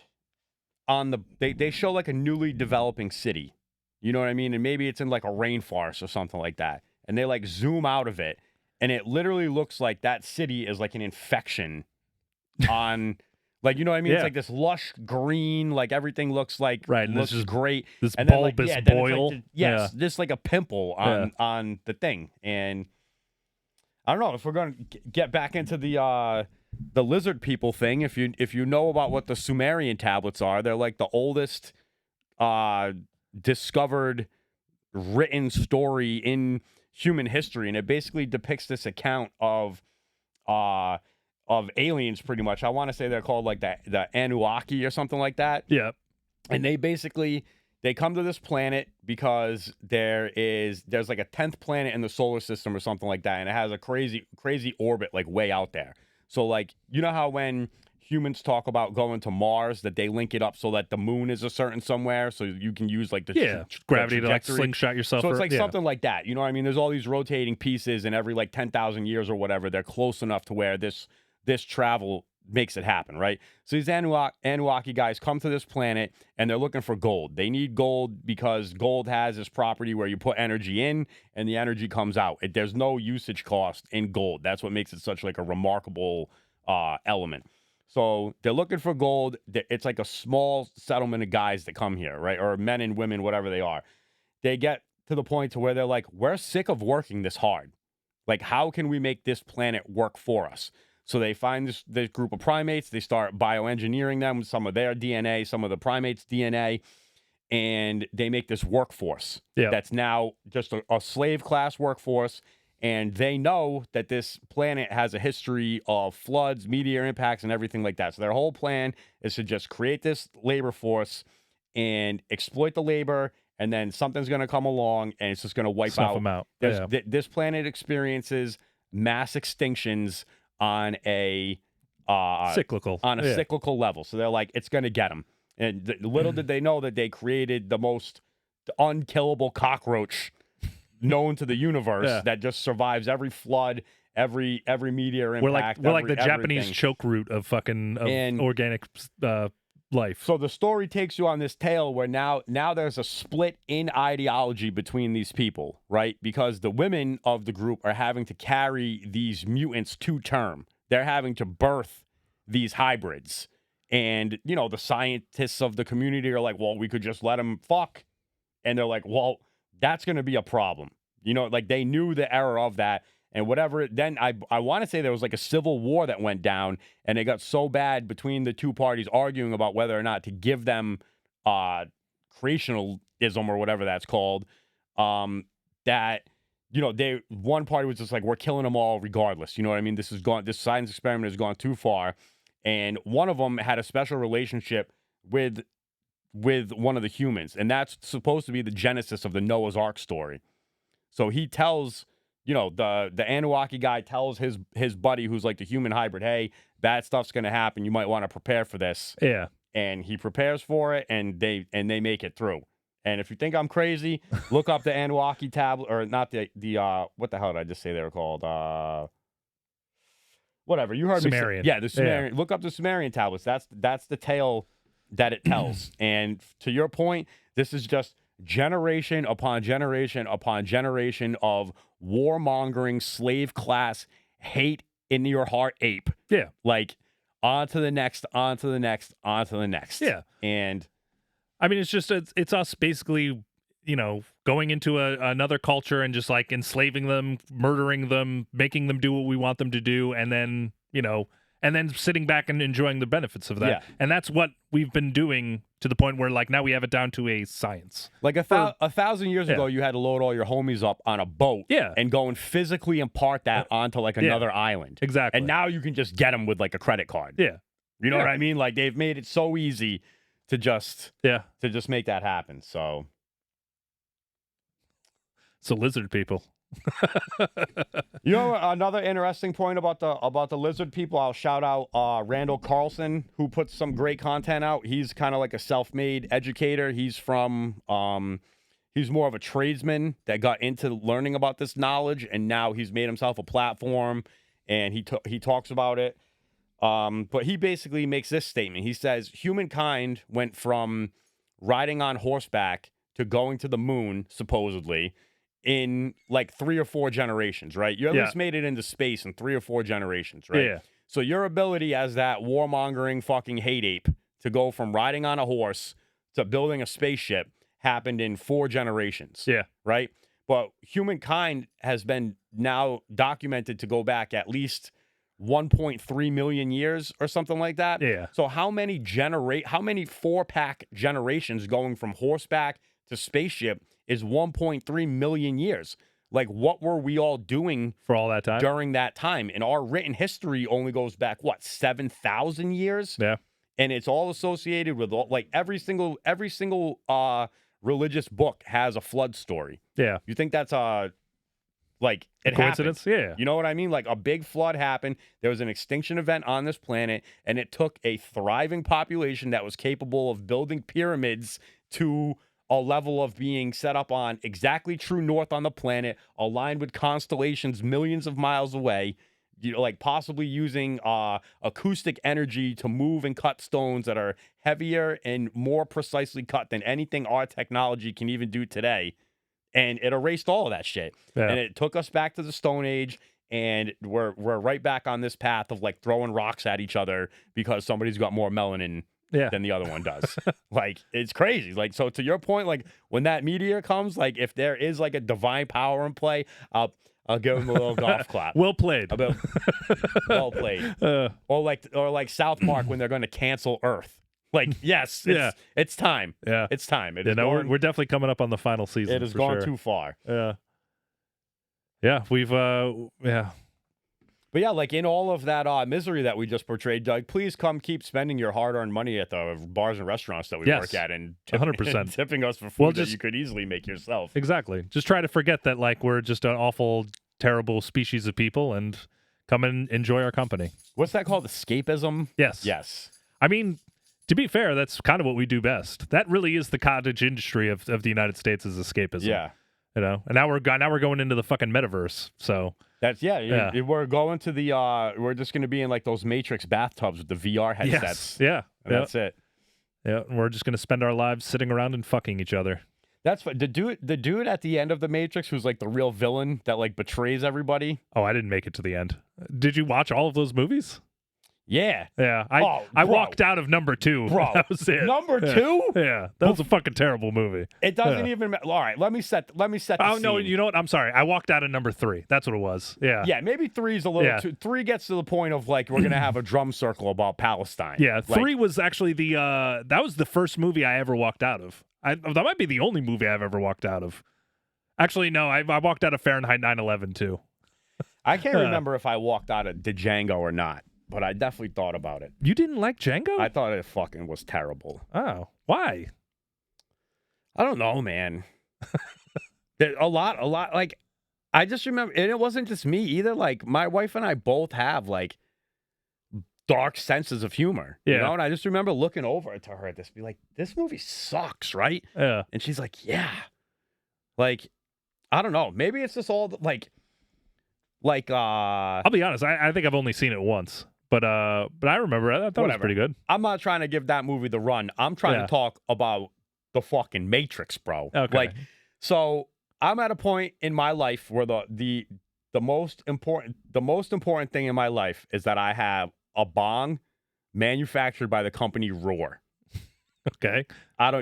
Speaker 1: They show like a newly developing city, you know what I mean? And maybe it's in like a rainforest or something like that. And they like zoom out of it, and it literally looks like that city is like an infection on, like, you know what I mean? It's like this lush green, like everything looks like looks great.
Speaker 2: This
Speaker 1: and
Speaker 2: bulbous
Speaker 1: then,
Speaker 2: boil.
Speaker 1: Just like a pimple on the thing. And I don't know if we're gonna get back into the lizard people thing. If you know about what the Sumerian tablets are, they're like the oldest discovered written story in human history, and it basically depicts this account of aliens, pretty much. I want to say they're called like the Anunnaki or something like that.
Speaker 2: Yeah.
Speaker 1: And they come to this planet because there's like a 10th planet in the solar system or something like that, and it has a crazy orbit like way out there. So, like, you know how when humans talk about going to Mars, that they link it up so that the moon is a certain somewhere, so you can use, like, the
Speaker 2: gravity
Speaker 1: the
Speaker 2: to, like, slingshot yourself.
Speaker 1: So it's like something like that. You know what I mean? There's all these rotating pieces, and every, like, 10,000 years or whatever, they're close enough to where this travel makes it happen, right? So these Anunnaki guys come to this planet, and they're looking for gold. They need gold because gold has this property where you put energy in, and the energy comes out. There's no usage cost in gold. That's what makes it such like a remarkable element. So they're looking for gold. It's like a small settlement of guys that come here, right? Or men and women, whatever they are. They get to the point to where they're like, we're sick of working this hard. Like, how can we make this planet work for us? So they find this group of primates. They start bioengineering them with some of their DNA, some of the primates' DNA, and they make this workforce that's now just a slave class workforce. And they know that this planet has a history of floods, meteor impacts, and everything like that. So their whole plan is to just create this labor force and exploit the labor, and then something's going to come along, and it's just going to wipe
Speaker 2: them out.
Speaker 1: This planet experiences mass extinctions on a cyclical level. So they're like, it's going to get them. And little did they know that they created the most unkillable cockroach known to the universe that just survives every flood, every meteor impact.
Speaker 2: We're like the
Speaker 1: everything.
Speaker 2: Japanese choke root of fucking organic life.
Speaker 1: So the story takes you on this tale where now there's a split in ideology between these people, right? Because the women of the group are having to carry these mutants to term. They're having to birth these hybrids. And, you know, the scientists of the community are like, well, we could just let them fuck. And they're like, well, that's going to be a problem. You know, like they knew the error of that. And whatever, then I want to say there was like a civil war that went down, and it got so bad between the two parties arguing about whether or not to give them creationalism or whatever that's called, that, you know, one party was just like, we're killing them all regardless. You know what I mean? This science experiment has gone too far. And one of them had a special relationship with one of the humans, and that's supposed to be the genesis of the Noah's Ark story. So he tells, you know, the Anunnaki guy tells his buddy who's like the human hybrid, hey, bad stuff's gonna happen. You might want to prepare for this.
Speaker 2: Yeah.
Speaker 1: And he prepares for it, and they make it through. And if you think I'm crazy, look up the Anunnaki tablet, or not the what the hell did I just say they were called? Whatever, you heard
Speaker 2: Sumerian.
Speaker 1: me say. Yeah, the Sumerian. Yeah. Look up the Sumerian tablets. That's the tale that it tells. And to your point, this is just generation upon generation upon generation of warmongering, slave class, hate in your heart ape.
Speaker 2: Yeah.
Speaker 1: Like, on to the next, on to the next, on to the next.
Speaker 2: Yeah.
Speaker 1: And
Speaker 2: I mean, it's us basically, you know, going into another culture and just like enslaving them, murdering them, making them do what we want them to do, and then, you know, and then sitting back and enjoying the benefits of that. Yeah. And that's what we've been doing to the point where, like, now we have it down to a science.
Speaker 1: Like a 1,000 years ago, you had to load all your homies up on a boat and go and physically impart that onto, like, another island.
Speaker 2: Exactly.
Speaker 1: And now you can just get them with, like, a credit card.
Speaker 2: Yeah.
Speaker 1: You know what I mean? Like, they've made it so easy to just make that happen. So
Speaker 2: lizard people.
Speaker 1: You know, another interesting point about the lizard people, I'll shout out Randall Carlson, who puts some great content out. He's kind of like a self-made educator. He's from he's more of a tradesman that got into learning about this knowledge, and now he's made himself a platform, and he talks about it. But he basically makes this statement. He says humankind went from riding on horseback to going to the moon, supposedly, in like 3 or 4 generations, right? You at least made it into space in 3 or 4 generations, right?
Speaker 2: Yeah.
Speaker 1: So your ability as that warmongering fucking hate ape to go from riding on a horse to building a spaceship happened in 4 generations.
Speaker 2: Yeah.
Speaker 1: Right? But humankind has been now documented to go back at least 1.3 million years or something like that.
Speaker 2: Yeah.
Speaker 1: So how many 4-pack generations going from horseback to spaceship is 1.3 million years. Like, what were we all doing
Speaker 2: for all that time
Speaker 1: during that time? And our written history only goes back 7,000 years.
Speaker 2: Yeah,
Speaker 1: and it's all associated with like every single religious book has a flood story.
Speaker 2: Yeah,
Speaker 1: you think that's like
Speaker 2: a coincidence?
Speaker 1: Happened.
Speaker 2: Yeah,
Speaker 1: you know what I mean? Like a big flood happened. There was an extinction event on this planet, and it took a thriving population that was capable of building pyramids to a level of being set up on exactly true north on the planet, aligned with constellations millions of miles away, you know, like possibly using acoustic energy to move and cut stones that are heavier and more precisely cut than anything our technology can even do today. And it erased all of that shit. Yeah. And it took us back to the Stone Age, and we're right back on this path of like throwing rocks at each other because somebody's got more melanin than the other one does. Like, it's crazy. Like, so to your point, like when that meteor comes, like if there is like a divine power in play, I'll give him a little golf clap.
Speaker 2: Well played.
Speaker 1: Well played. Or like South Park when they're going to cancel Earth. Like, yes, it's time.
Speaker 2: Yeah,
Speaker 1: it's time.
Speaker 2: We're definitely coming up on the final season.
Speaker 1: It has gone too far.
Speaker 2: Yeah, we've
Speaker 1: But yeah, like in all of that misery that we just portrayed, Doug, please come keep spending your hard-earned money at the bars and restaurants that we work at, and
Speaker 2: 100%
Speaker 1: tipping us for food that you could easily make yourself.
Speaker 2: Exactly. Just try to forget that like we're just an awful, terrible species of people, and come and enjoy our company.
Speaker 1: What's that called? Escapism?
Speaker 2: Yes.
Speaker 1: Yes.
Speaker 2: I mean, To be fair, that's kind of what we do best. That really is the cottage industry of the United States is escapism.
Speaker 1: Yeah.
Speaker 2: And now we're going into the fucking metaverse. So
Speaker 1: that's we're going to the we're just going to be in like those Matrix bathtubs with the VR headsets.
Speaker 2: Yes. Yeah.
Speaker 1: And that's it.
Speaker 2: Yeah, and we're just going to spend our lives sitting around and fucking each other.
Speaker 1: That's what the dude at the end of the Matrix who's like the real villain that like betrays everybody.
Speaker 2: Oh, I didn't make it to the end. Did you watch all of those movies?
Speaker 1: Yeah.
Speaker 2: Yeah. I walked out of number 2.
Speaker 1: Bro.
Speaker 2: That was it.
Speaker 1: Number 2?
Speaker 2: Yeah. That was a fucking terrible movie.
Speaker 1: It doesn't even all right, let me set the
Speaker 2: Oh,
Speaker 1: scene.
Speaker 2: no, you know what? I'm sorry. I walked out of number 3. That's what it was. Yeah.
Speaker 1: Yeah, maybe 3's a little too 3 gets to the point of like we're going to have a drum circle about Palestine.
Speaker 2: Yeah, 3 was actually that was the first movie I ever walked out of. That might be the only movie I've ever walked out of. Actually, no, I walked out of Fahrenheit 9/11 too.
Speaker 1: I can't remember if I walked out of Django or not, but I definitely thought about it.
Speaker 2: You didn't like Django?
Speaker 1: I thought it fucking was terrible.
Speaker 2: Oh, why?
Speaker 1: I don't know, man. a lot. Like, I just remember, and it wasn't just me either. Like, my wife and I both have like dark senses of humor, you know. And I just remember looking over to her, be like, "This movie sucks, right?"
Speaker 2: Yeah.
Speaker 1: And she's like, "Yeah." Like, I don't know. Maybe it's just all like. I'll
Speaker 2: be honest. I think I've only seen it once, but I remember. I thought it was pretty good.
Speaker 1: I'm not trying to give that movie the run. I'm trying to talk about the fucking Matrix, bro.
Speaker 2: Okay.
Speaker 1: Like, so I'm at a point in my life where the most important thing in my life is that I have a bong manufactured by the company Roar.
Speaker 2: Okay.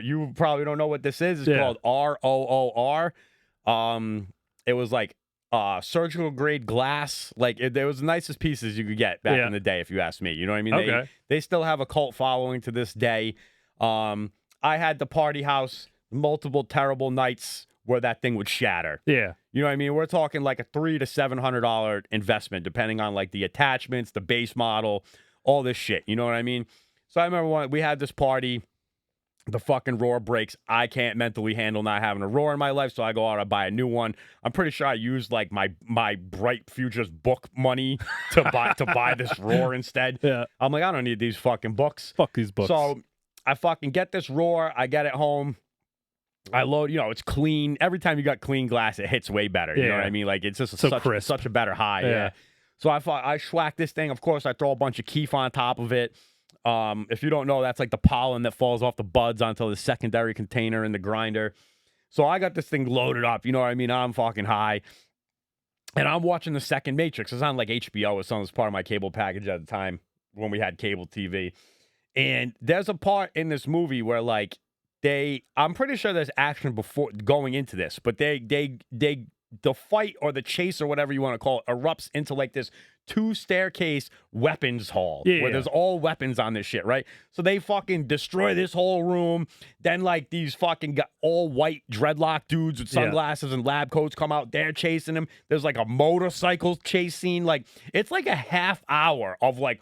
Speaker 1: You probably don't know what this is. It's called ROOR. It was like surgical grade glass. Like there was the nicest pieces you could get back in the day, if you ask me. You know what I mean?
Speaker 2: Okay.
Speaker 1: They still have a cult following to this day. I had the party house multiple terrible nights where that thing would shatter.
Speaker 2: Yeah.
Speaker 1: You know what I mean? We're talking like a $300 to $700 investment, depending on like the attachments, the base model, all this shit. You know what I mean? So I remember we had this party. The fucking Roar breaks. I can't mentally handle not having a Roar in my life, so I go out and buy a new one. I'm pretty sure I used like my Bright Futures book money to buy this Roar instead.
Speaker 2: Yeah.
Speaker 1: I'm like, I don't need these fucking books.
Speaker 2: Fuck these books.
Speaker 1: So I fucking get this Roar. I get it home. I load, it's clean. Every time you got clean glass, it hits way better. You know what I mean? Like, it's just such a better high. Yeah. So I schwack this thing. Of course, I throw a bunch of keef on top of it. If you don't know, that's like the pollen that falls off the buds onto the secondary container in the grinder. So I got this thing loaded up. You know what I mean? I'm fucking high. And I'm watching the second Matrix. It's on like HBO or something. It's part of my cable package at the time when we had cable TV. And there's a part in this movie where like I'm pretty sure there's action before going into this, but the fight or the chase or whatever you want to call it erupts into like this 2-staircase weapons hall where there's all weapons on this shit, right? So they fucking destroy this whole room. Then like these fucking all white dreadlock dudes with sunglasses and lab coats come out. They're chasing him. There's like a motorcycle chase scene. Like it's like a half hour of like,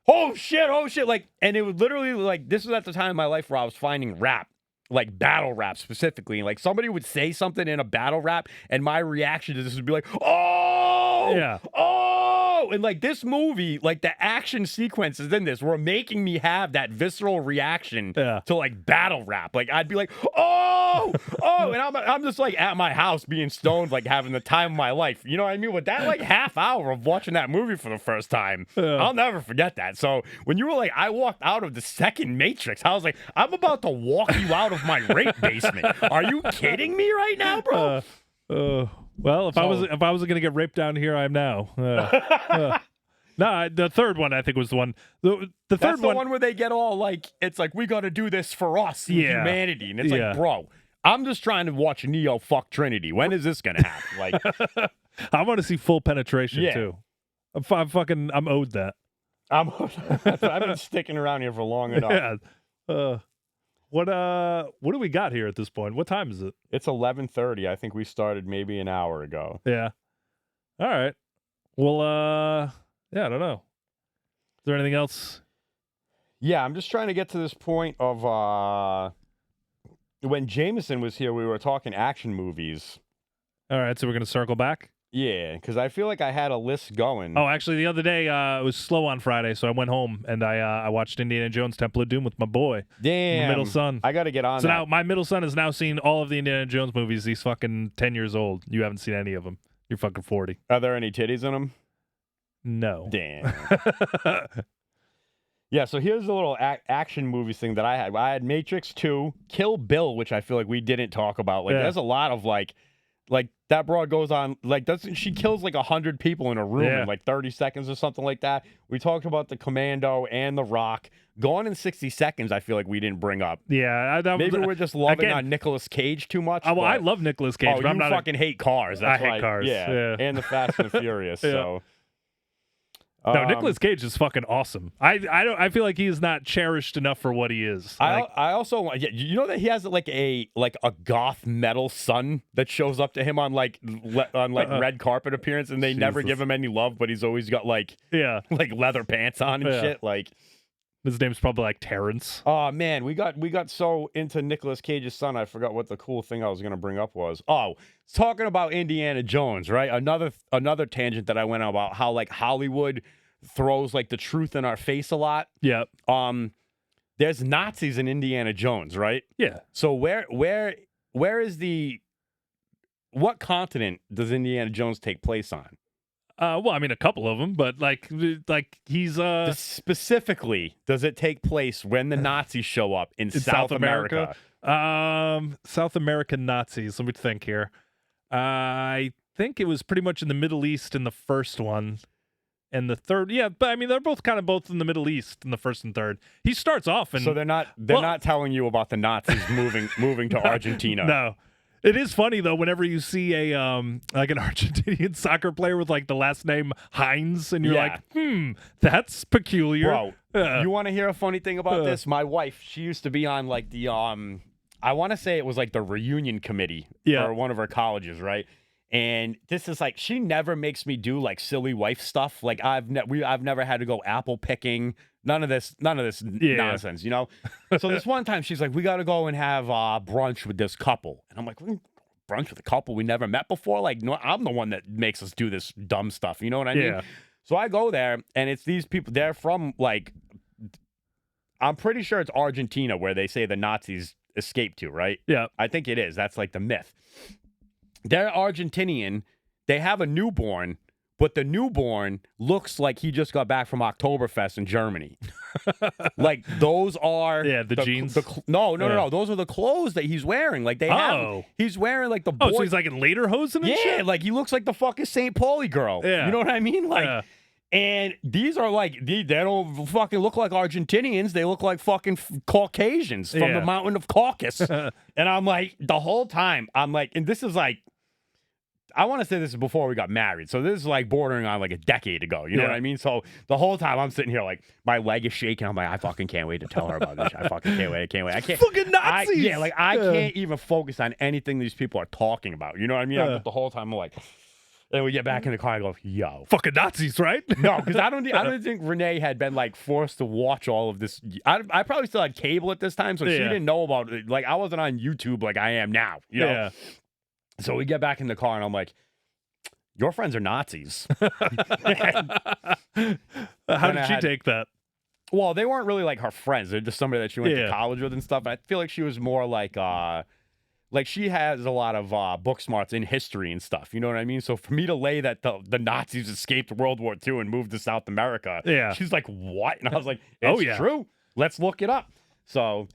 Speaker 1: oh shit. Like, and it was literally like, this was at the time in my life where I was finding rap. Like battle rap specifically. Like somebody would say something in a battle rap and my reaction to this would be like, oh, and like this movie, like the action sequences in this were making me have that visceral reaction to like battle rap. Like I'd be like, oh, and I'm just like at my house being stoned, like having the time of my life. You know what I mean? With that like half hour of watching that movie for the first time, I'll never forget that. So when you were like, I walked out of the second Matrix, I was like, I'm about to walk you out of my rape basement. Are you kidding me right now, bro?
Speaker 2: Well, if I was gonna get raped down here, I am now. No, the third one I think was the one. The third
Speaker 1: one where they get all like, it's like we got to do this for us, humanity, and it's like, bro, I'm just trying to watch Neo fuck Trinity. When is this gonna happen? Like,
Speaker 2: I want to see full penetration too. I'm owed that.
Speaker 1: I've been sticking around here for long enough.
Speaker 2: Yeah. What do we got here at this point? What time is it?
Speaker 1: It's 11:30. I think we started maybe an hour ago.
Speaker 2: Yeah. All right. Well, I don't know. Is there anything else?
Speaker 1: Yeah, I'm just trying to get to this point of when Jameson was here, we were talking action movies.
Speaker 2: All right, so we're going to circle back?
Speaker 1: Yeah, because I feel like I had a list going.
Speaker 2: Oh, actually, the other day it was slow on Friday, so I went home and I watched Indiana Jones: Temple of Doom with my boy,
Speaker 1: Damn,
Speaker 2: my middle son.
Speaker 1: I got to get on.
Speaker 2: So
Speaker 1: that.
Speaker 2: now my middle son has now seen all of the Indiana Jones movies. He's fucking 10 years old. You haven't seen any of them. You're fucking 40.
Speaker 1: Are there any titties in them?
Speaker 2: No.
Speaker 1: Damn. Yeah, so here's a little action movies thing that I had. I had Matrix 2, Kill Bill, which I feel like we didn't talk about. Like, there's a lot of like that broad goes on, like, doesn't she kills like 100 people in a room in like 30 seconds or something like that. We talked about the Commando and the Rock. Gone in 60 Seconds, I feel like we didn't bring up.
Speaker 2: Yeah.
Speaker 1: Maybe we're just loving on Nicolas Cage too much.
Speaker 2: Well, I love Nicolas Cage, but I'm not
Speaker 1: fucking hate cars. That's
Speaker 2: I hate cars.
Speaker 1: Yeah, and the Fast and the Furious, so...
Speaker 2: No, Nicolas Cage is fucking awesome. I feel like he is not cherished enough for what he is.
Speaker 1: I also you know that he has like a goth metal son that shows up to him on red carpet appearance, and they never give him any love, but he's always got like leather pants on and shit. Like
Speaker 2: his name's probably like Terrence.
Speaker 1: Oh man, we got so into Nicolas Cage's son, I forgot what the cool thing I was gonna bring up was. Oh, talking about Indiana Jones, right? Another tangent that I went on about how like Hollywood throws like the truth in our face a lot.
Speaker 2: Yeah.
Speaker 1: There's Nazis in Indiana Jones, right?
Speaker 2: Yeah.
Speaker 1: So where is what continent does Indiana Jones take place on?
Speaker 2: Well, I mean, a couple of them, but like he's
Speaker 1: specifically, does it take place when the Nazis show up in South America?
Speaker 2: South American Nazis. Let me think here. I think it was pretty much in the Middle East in the first one, and the third. Yeah, but I mean, they're both in the Middle East in the first and third. He starts off, and
Speaker 1: so they're not telling you about the Nazis moving to Argentina.
Speaker 2: No. It is funny though whenever you see a like an Argentinian soccer player with like the last name Hines, and you're like, that's peculiar.
Speaker 1: Bro, you want to hear a funny thing about this? My wife, she used to be on like the I want to say it was like the reunion committee for one of her colleges, right? And this is like, she never makes me do like silly wife stuff. Like I've never had to go apple picking. None of this nonsense, you know? So this one time she's like, we got to go and have brunch with this couple. And I'm like, brunch with a couple we never met before? Like, no, I'm the one that makes us do this dumb stuff. You know what I mean? So I go there, and it's these people. They're from like, I'm pretty sure it's Argentina where they say the Nazis escaped to, right?
Speaker 2: Yeah.
Speaker 1: I think it is. That's like the myth. They're Argentinian. They have a newborn, but the newborn looks like he just got back from Oktoberfest in Germany. Like those are
Speaker 2: the jeans.
Speaker 1: No. Those are the clothes that he's wearing. Like he's wearing like the boy.
Speaker 2: Oh, so he's like in lederhosen and shit?
Speaker 1: Yeah, like he looks like the fucking St. Pauli girl.
Speaker 2: Yeah.
Speaker 1: You know what I mean? Like, and these are like they don't fucking look like Argentinians. They look like fucking Caucasians from the mountain of Caucasus. And I'm like, the whole time, I'm like, and this is like, I want to say this is before we got married. So this is like bordering on like a decade ago. You know what I mean? So the whole time I'm sitting here like my leg is shaking. I'm like, I fucking can't wait to tell her about this. I fucking can't wait. I can't.
Speaker 2: Fucking Nazis.
Speaker 1: I can't even focus on anything these people are talking about. You know what I mean? The whole time I'm like, and we get back in the car and I go, yo.
Speaker 2: Fucking Nazis, right?
Speaker 1: No, because I don't think Renee had been like forced to watch all of this. I probably still had cable at this time, so she didn't know about it. Like I wasn't on YouTube like I am now. You know?
Speaker 2: Yeah.
Speaker 1: So we get back in the car, and I'm like, your friends are Nazis.
Speaker 2: How did she take that?
Speaker 1: Well, they weren't really like her friends. They're just somebody that she went to college with and stuff. I feel like she was more like she has a lot of book smarts in history and stuff. You know what I mean? So for me to lay that the Nazis escaped World War II and moved to South America, she's like, what? And I was like, it's true. Let's look it up. So...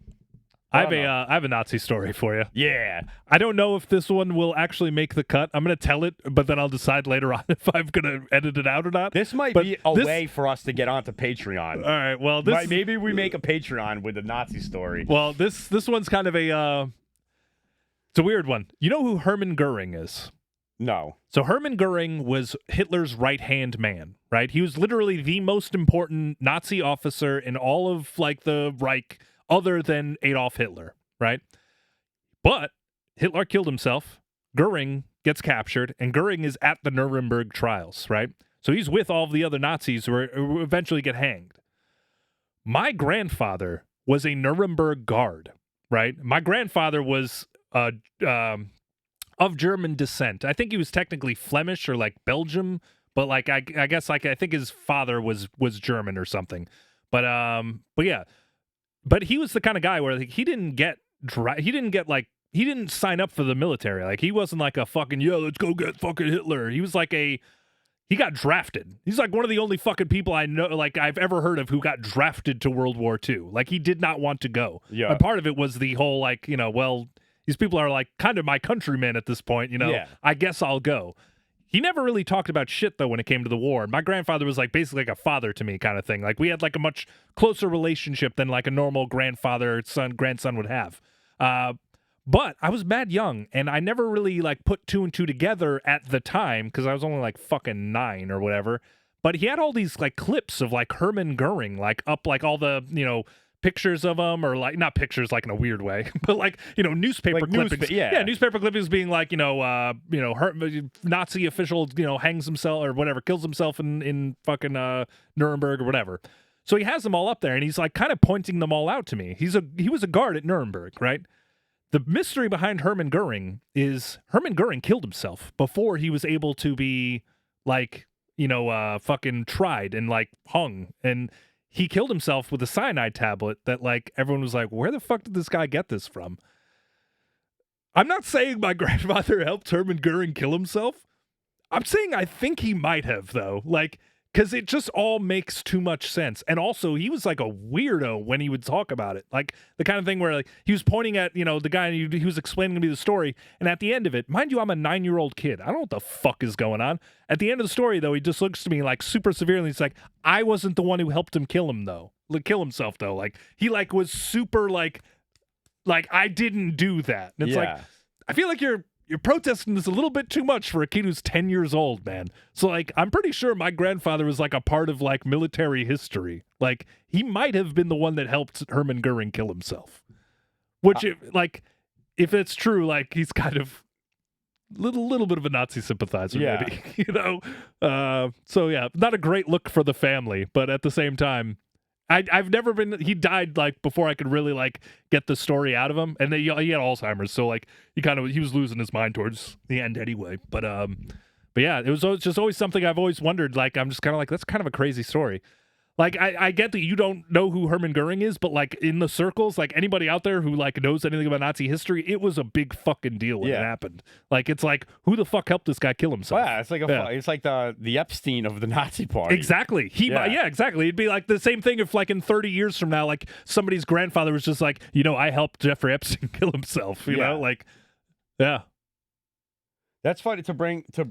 Speaker 2: I have a Nazi story for you.
Speaker 1: Yeah.
Speaker 2: I don't know if this one will actually make the cut. I'm going to tell it, but then I'll decide later on if I'm going to edit it out or not.
Speaker 1: This might be a way for us to get onto Patreon.
Speaker 2: All right. Well,
Speaker 1: maybe we make a Patreon with a Nazi story.
Speaker 2: Well, this one's kind of it's a weird one. You know who Hermann Goering is?
Speaker 1: No.
Speaker 2: So Hermann Goering was Hitler's right-hand man, right? He was literally the most important Nazi officer in all of like the Reich, other than Adolf Hitler, right? But Hitler killed himself, Goering gets captured, and Goering is at the Nuremberg trials, right? So he's with all of the other Nazis who eventually get hanged. My grandfather was a Nuremberg guard, right? My grandfather was of German descent. I think he was technically Flemish or like Belgium, but like I guess like I think his father was German or something. But yeah, but he was the kind of guy where like, he didn't sign up for the military. Like he wasn't like a fucking let's go get fucking Hitler. He was like he got drafted. He's like one of the only fucking people I know, like I've ever heard of, who got drafted to World War II. Like he did not want to go.
Speaker 1: Yeah.
Speaker 2: And part of it was the whole like, well, these people are like kind of my countrymen at this point,
Speaker 1: Yeah.
Speaker 2: I guess I'll go. He never really talked about shit though when it came to the war. My grandfather was like basically like a father to me kind of thing. Like we had like a much closer relationship than like a normal grandson would have. But I was mad young, and I never really like put two and two together at the time because I was only like fucking 9 or whatever. But he had all these like clips of like Hermann Goering, like up like all the pictures of him, or like not pictures like in a weird way, but like newspaper
Speaker 1: like
Speaker 2: clippings. Newspaper clippings being like Nazi official hangs himself or whatever, kills himself in fucking Nuremberg or whatever. So he has them all up there, and he's like kind of pointing them all out to me. He was a guard at Nuremberg, right? The mystery behind Hermann Goering is Hermann Goering killed himself before he was able to be like, fucking tried and like hung. And he killed himself with a cyanide tablet that like everyone was like, where the fuck did this guy get this from? I'm not saying my grandfather helped Hermann Goering kill himself. I'm saying I think he might have though. Like, because it just all makes too much sense. And also, he was like a weirdo when he would talk about it. Like, the kind of thing where like he was pointing at, the guy, and he was explaining to me the story. And at the end of it, mind you, I'm a 9-year-old kid. I don't know what the fuck is going on. At the end of the story, though, he just looks to me like super severely. He's like, I wasn't the one who helped him kill himself, though. Like, he like was super like I didn't do that. And it's like, I feel like you're protesting this a little bit too much for a kid who's 10 years old, man. So, like, I'm pretty sure my grandfather was, like, a part of, like, military history. Like, he might have been the one that helped Hermann Goering kill himself. Which, if it's true, like, he's kind of little bit of a Nazi sympathizer, maybe. So, yeah, not a great look for the family. But at the same time, I've never been. He died like before I could really like get the story out of him, and he had Alzheimer's, so like he was losing his mind towards the end anyway. But yeah, it was just always something I've always wondered. Like I'm just kind of like, that's kind of a crazy story. Like I get that you don't know who Hermann Goering is, but like in the circles, like anybody out there who like knows anything about Nazi history, it was a big fucking deal when it happened. Like it's like, who the fuck helped this guy kill himself?
Speaker 1: Yeah, it's like it's like the Epstein of the Nazi party.
Speaker 2: Exactly. Exactly. It'd be like the same thing if like in 30 years from now, like somebody's grandfather was just like, I helped Jeffrey Epstein kill himself. You know, like, yeah.
Speaker 1: That's funny to bring to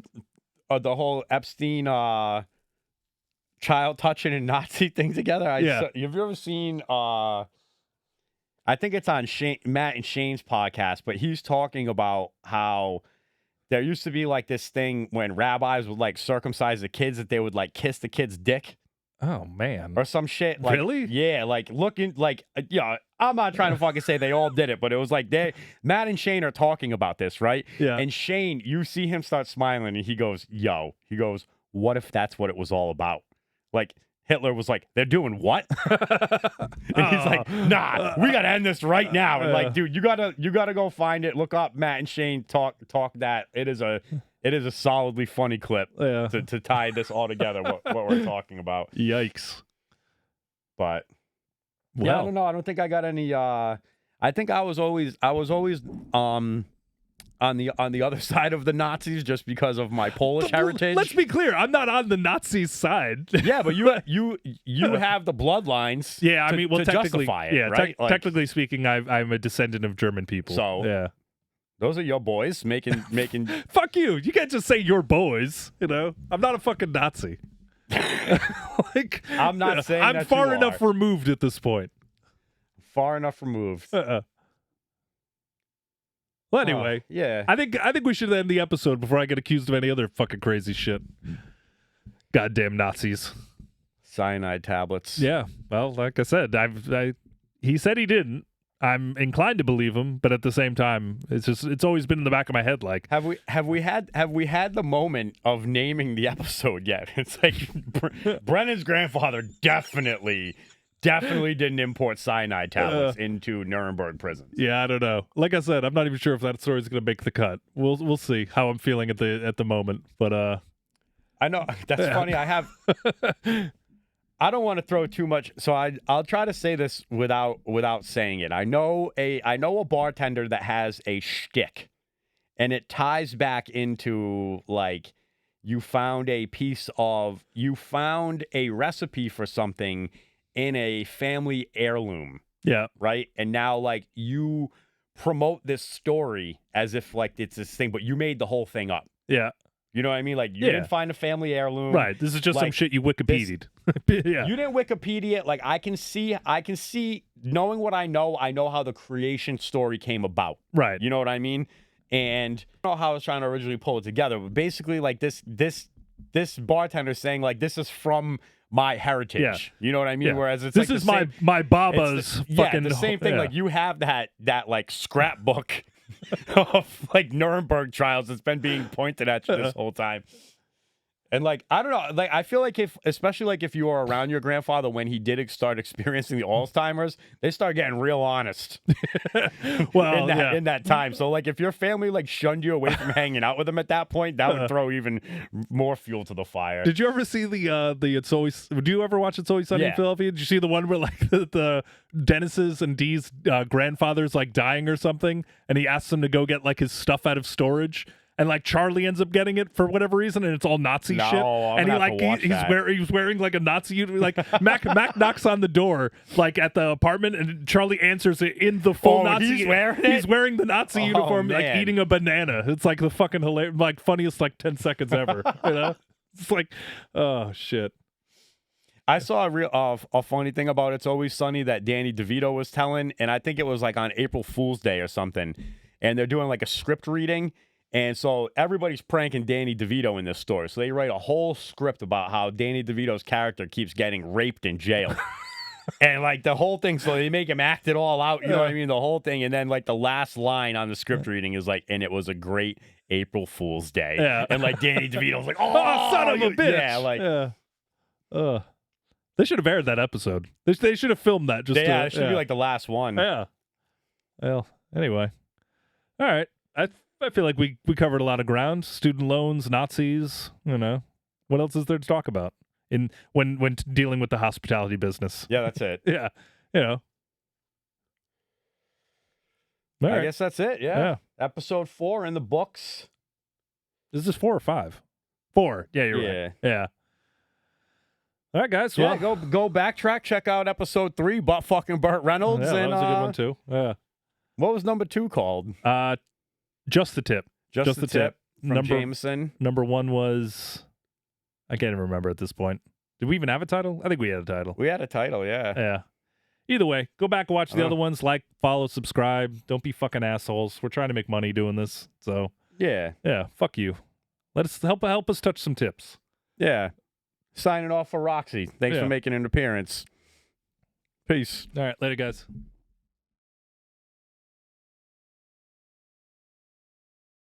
Speaker 1: the whole Epstein child touching and Nazi thing together. Have you ever seen I think it's on Matt and Shane's podcast, but he's talking about how there used to be like this thing when rabbis would like circumcise the kids that they would like kiss the kid's dick.
Speaker 2: Oh man.
Speaker 1: Or some shit. Like,
Speaker 2: really?
Speaker 1: Yeah, like looking like I'm not trying to fucking say they all did it, but it was like Matt and Shane are talking about this, right?
Speaker 2: Yeah.
Speaker 1: And Shane, you see him start smiling and he goes, what if that's what it was all about? Like Hitler was like, they're doing what? And he's like, nah, we gotta end this right now. And like, dude, you gotta go find it. Look up Matt and Shane talk that. It is a solidly funny clip to tie this all together. What we're talking about.
Speaker 2: Yikes.
Speaker 1: But I don't know. I don't think I got any. I think I was always on the other side of the Nazis just because of my Polish heritage.
Speaker 2: Let's be clear, I'm not on the Nazis' side.
Speaker 1: Yeah, but you have the bloodlines.
Speaker 2: Yeah, I mean, well,
Speaker 1: to
Speaker 2: technically,
Speaker 1: justify it, right?
Speaker 2: Technically speaking, I'm a descendant of German people.
Speaker 1: So
Speaker 2: yeah,
Speaker 1: those are your boys making.
Speaker 2: Fuck you! You can't just say your boys. I'm not a fucking Nazi. Like,
Speaker 1: I'm not saying
Speaker 2: I'm
Speaker 1: that
Speaker 2: far
Speaker 1: you
Speaker 2: enough
Speaker 1: are.
Speaker 2: removed at this point.
Speaker 1: Far enough removed.
Speaker 2: Well, anyway,
Speaker 1: yeah.
Speaker 2: I think we should end the episode before I get accused of any other fucking crazy shit. Goddamn Nazis.
Speaker 1: Cyanide tablets.
Speaker 2: Yeah. Well, like I said, he said he didn't. I'm inclined to believe him, but at the same time, it's always been in the back of my head. Like,
Speaker 1: have we had the moment of naming the episode yet? It's like Brennan's grandfather definitely definitely didn't import cyanide tablets into Nuremberg prisons.
Speaker 2: Yeah, I don't know. Like I said, I'm not even sure if that story is going to make the cut. We'll see how I'm feeling at the moment. But
Speaker 1: I know that's funny. I don't want to throw too much, so I'll try to say this without saying it. I know a bartender that has a shtick, and it ties back into like you found a recipe for something in a family heirloom.
Speaker 2: Yeah.
Speaker 1: Right? And now like you promote this story as if like it's this thing, but you made the whole thing up.
Speaker 2: Yeah.
Speaker 1: You know what I mean? Like, you didn't find a family heirloom.
Speaker 2: Right. This is just some shit you Wikipedia'd. Yeah.
Speaker 1: You didn't Wikipedia it. Like, I can see, knowing what I know how the creation story came about.
Speaker 2: Right.
Speaker 1: You know what I mean? And I don't know how I was trying to originally pull it together, but basically, like, this bartender saying, like, this is from my heritage. Yeah. You know what I mean?
Speaker 2: Yeah.
Speaker 1: Whereas it's
Speaker 2: this
Speaker 1: like
Speaker 2: is my Baba's fucking...
Speaker 1: the same thing. Yeah. Like, you have that like, scrapbook of like Nuremberg trials that's been being pointed at you this whole time. And like, I don't know, like I feel like especially like if you were around your grandfather when he did start experiencing the Alzheimer's, they start getting real honest.
Speaker 2: Well,
Speaker 1: in that time. So like if your family like shunned you away from hanging out with them at that point, that would throw even more fuel to the fire.
Speaker 2: Did you ever see the It's Always? Do you ever watch It's Always Sunny in Philadelphia? Did you see the one where like the Dennis's and Dee's grandfather's like dying or something, and he asks him to go get like his stuff out of storage? And like Charlie ends up getting it for whatever reason, and it's all Nazi shit. And he's wearing like a Nazi like Mac knocks on the door like at the apartment, and Charlie answers it in the full Nazi. He's wearing the Nazi uniform, like eating a banana. It's like the fucking hilarious, like funniest like 10 seconds ever. You know, it's like, oh shit.
Speaker 1: I saw a funny thing about It's Always Sunny that Danny DeVito was telling, and I think it was like on April Fool's Day or something, and they're doing like a script reading. And so everybody's pranking Danny DeVito in this story. So they write a whole script about how Danny DeVito's character keeps getting raped in jail. And like the whole thing, so they make him act it all out, you know what I mean? The whole thing. And then like the last line on the script reading is like, and it was a great April Fool's Day. Yeah. And like Danny DeVito's like, oh,
Speaker 2: son of a bitch.
Speaker 1: Yeah, like.
Speaker 2: They should have aired that episode. They should have filmed that.
Speaker 1: It should be like the last one.
Speaker 2: Yeah. Well, anyway. All right. I feel like we covered a lot of ground. Student loans, Nazis, you know. What else is there to talk about when dealing with the hospitality business?
Speaker 1: Yeah, that's it.
Speaker 2: Yeah. You know.
Speaker 1: I guess that's it, yeah. Episode 4 in the books.
Speaker 2: Is this 4 or 5? 4. Yeah, you're right. Yeah. All right, guys.
Speaker 1: Well, go backtrack, check out episode 3, Butt Fucking Burt Reynolds.
Speaker 2: Yeah, that was a good one too. Yeah.
Speaker 1: What was number 2 called?
Speaker 2: Just the Tip.
Speaker 1: Just the Tip from Jameson.
Speaker 2: Number 1 was, I can't even remember at this point. Did we even have a title? I think we had a title.
Speaker 1: We had a title, yeah.
Speaker 2: Yeah. Either way, go back and watch the other ones. Like, follow, subscribe. Don't be fucking assholes. We're trying to make money doing this. So yeah, fuck you. Let us help us touch some tips.
Speaker 1: Yeah. Signing off for Roxy. Thanks for making an appearance. Peace.
Speaker 2: All right, later, guys.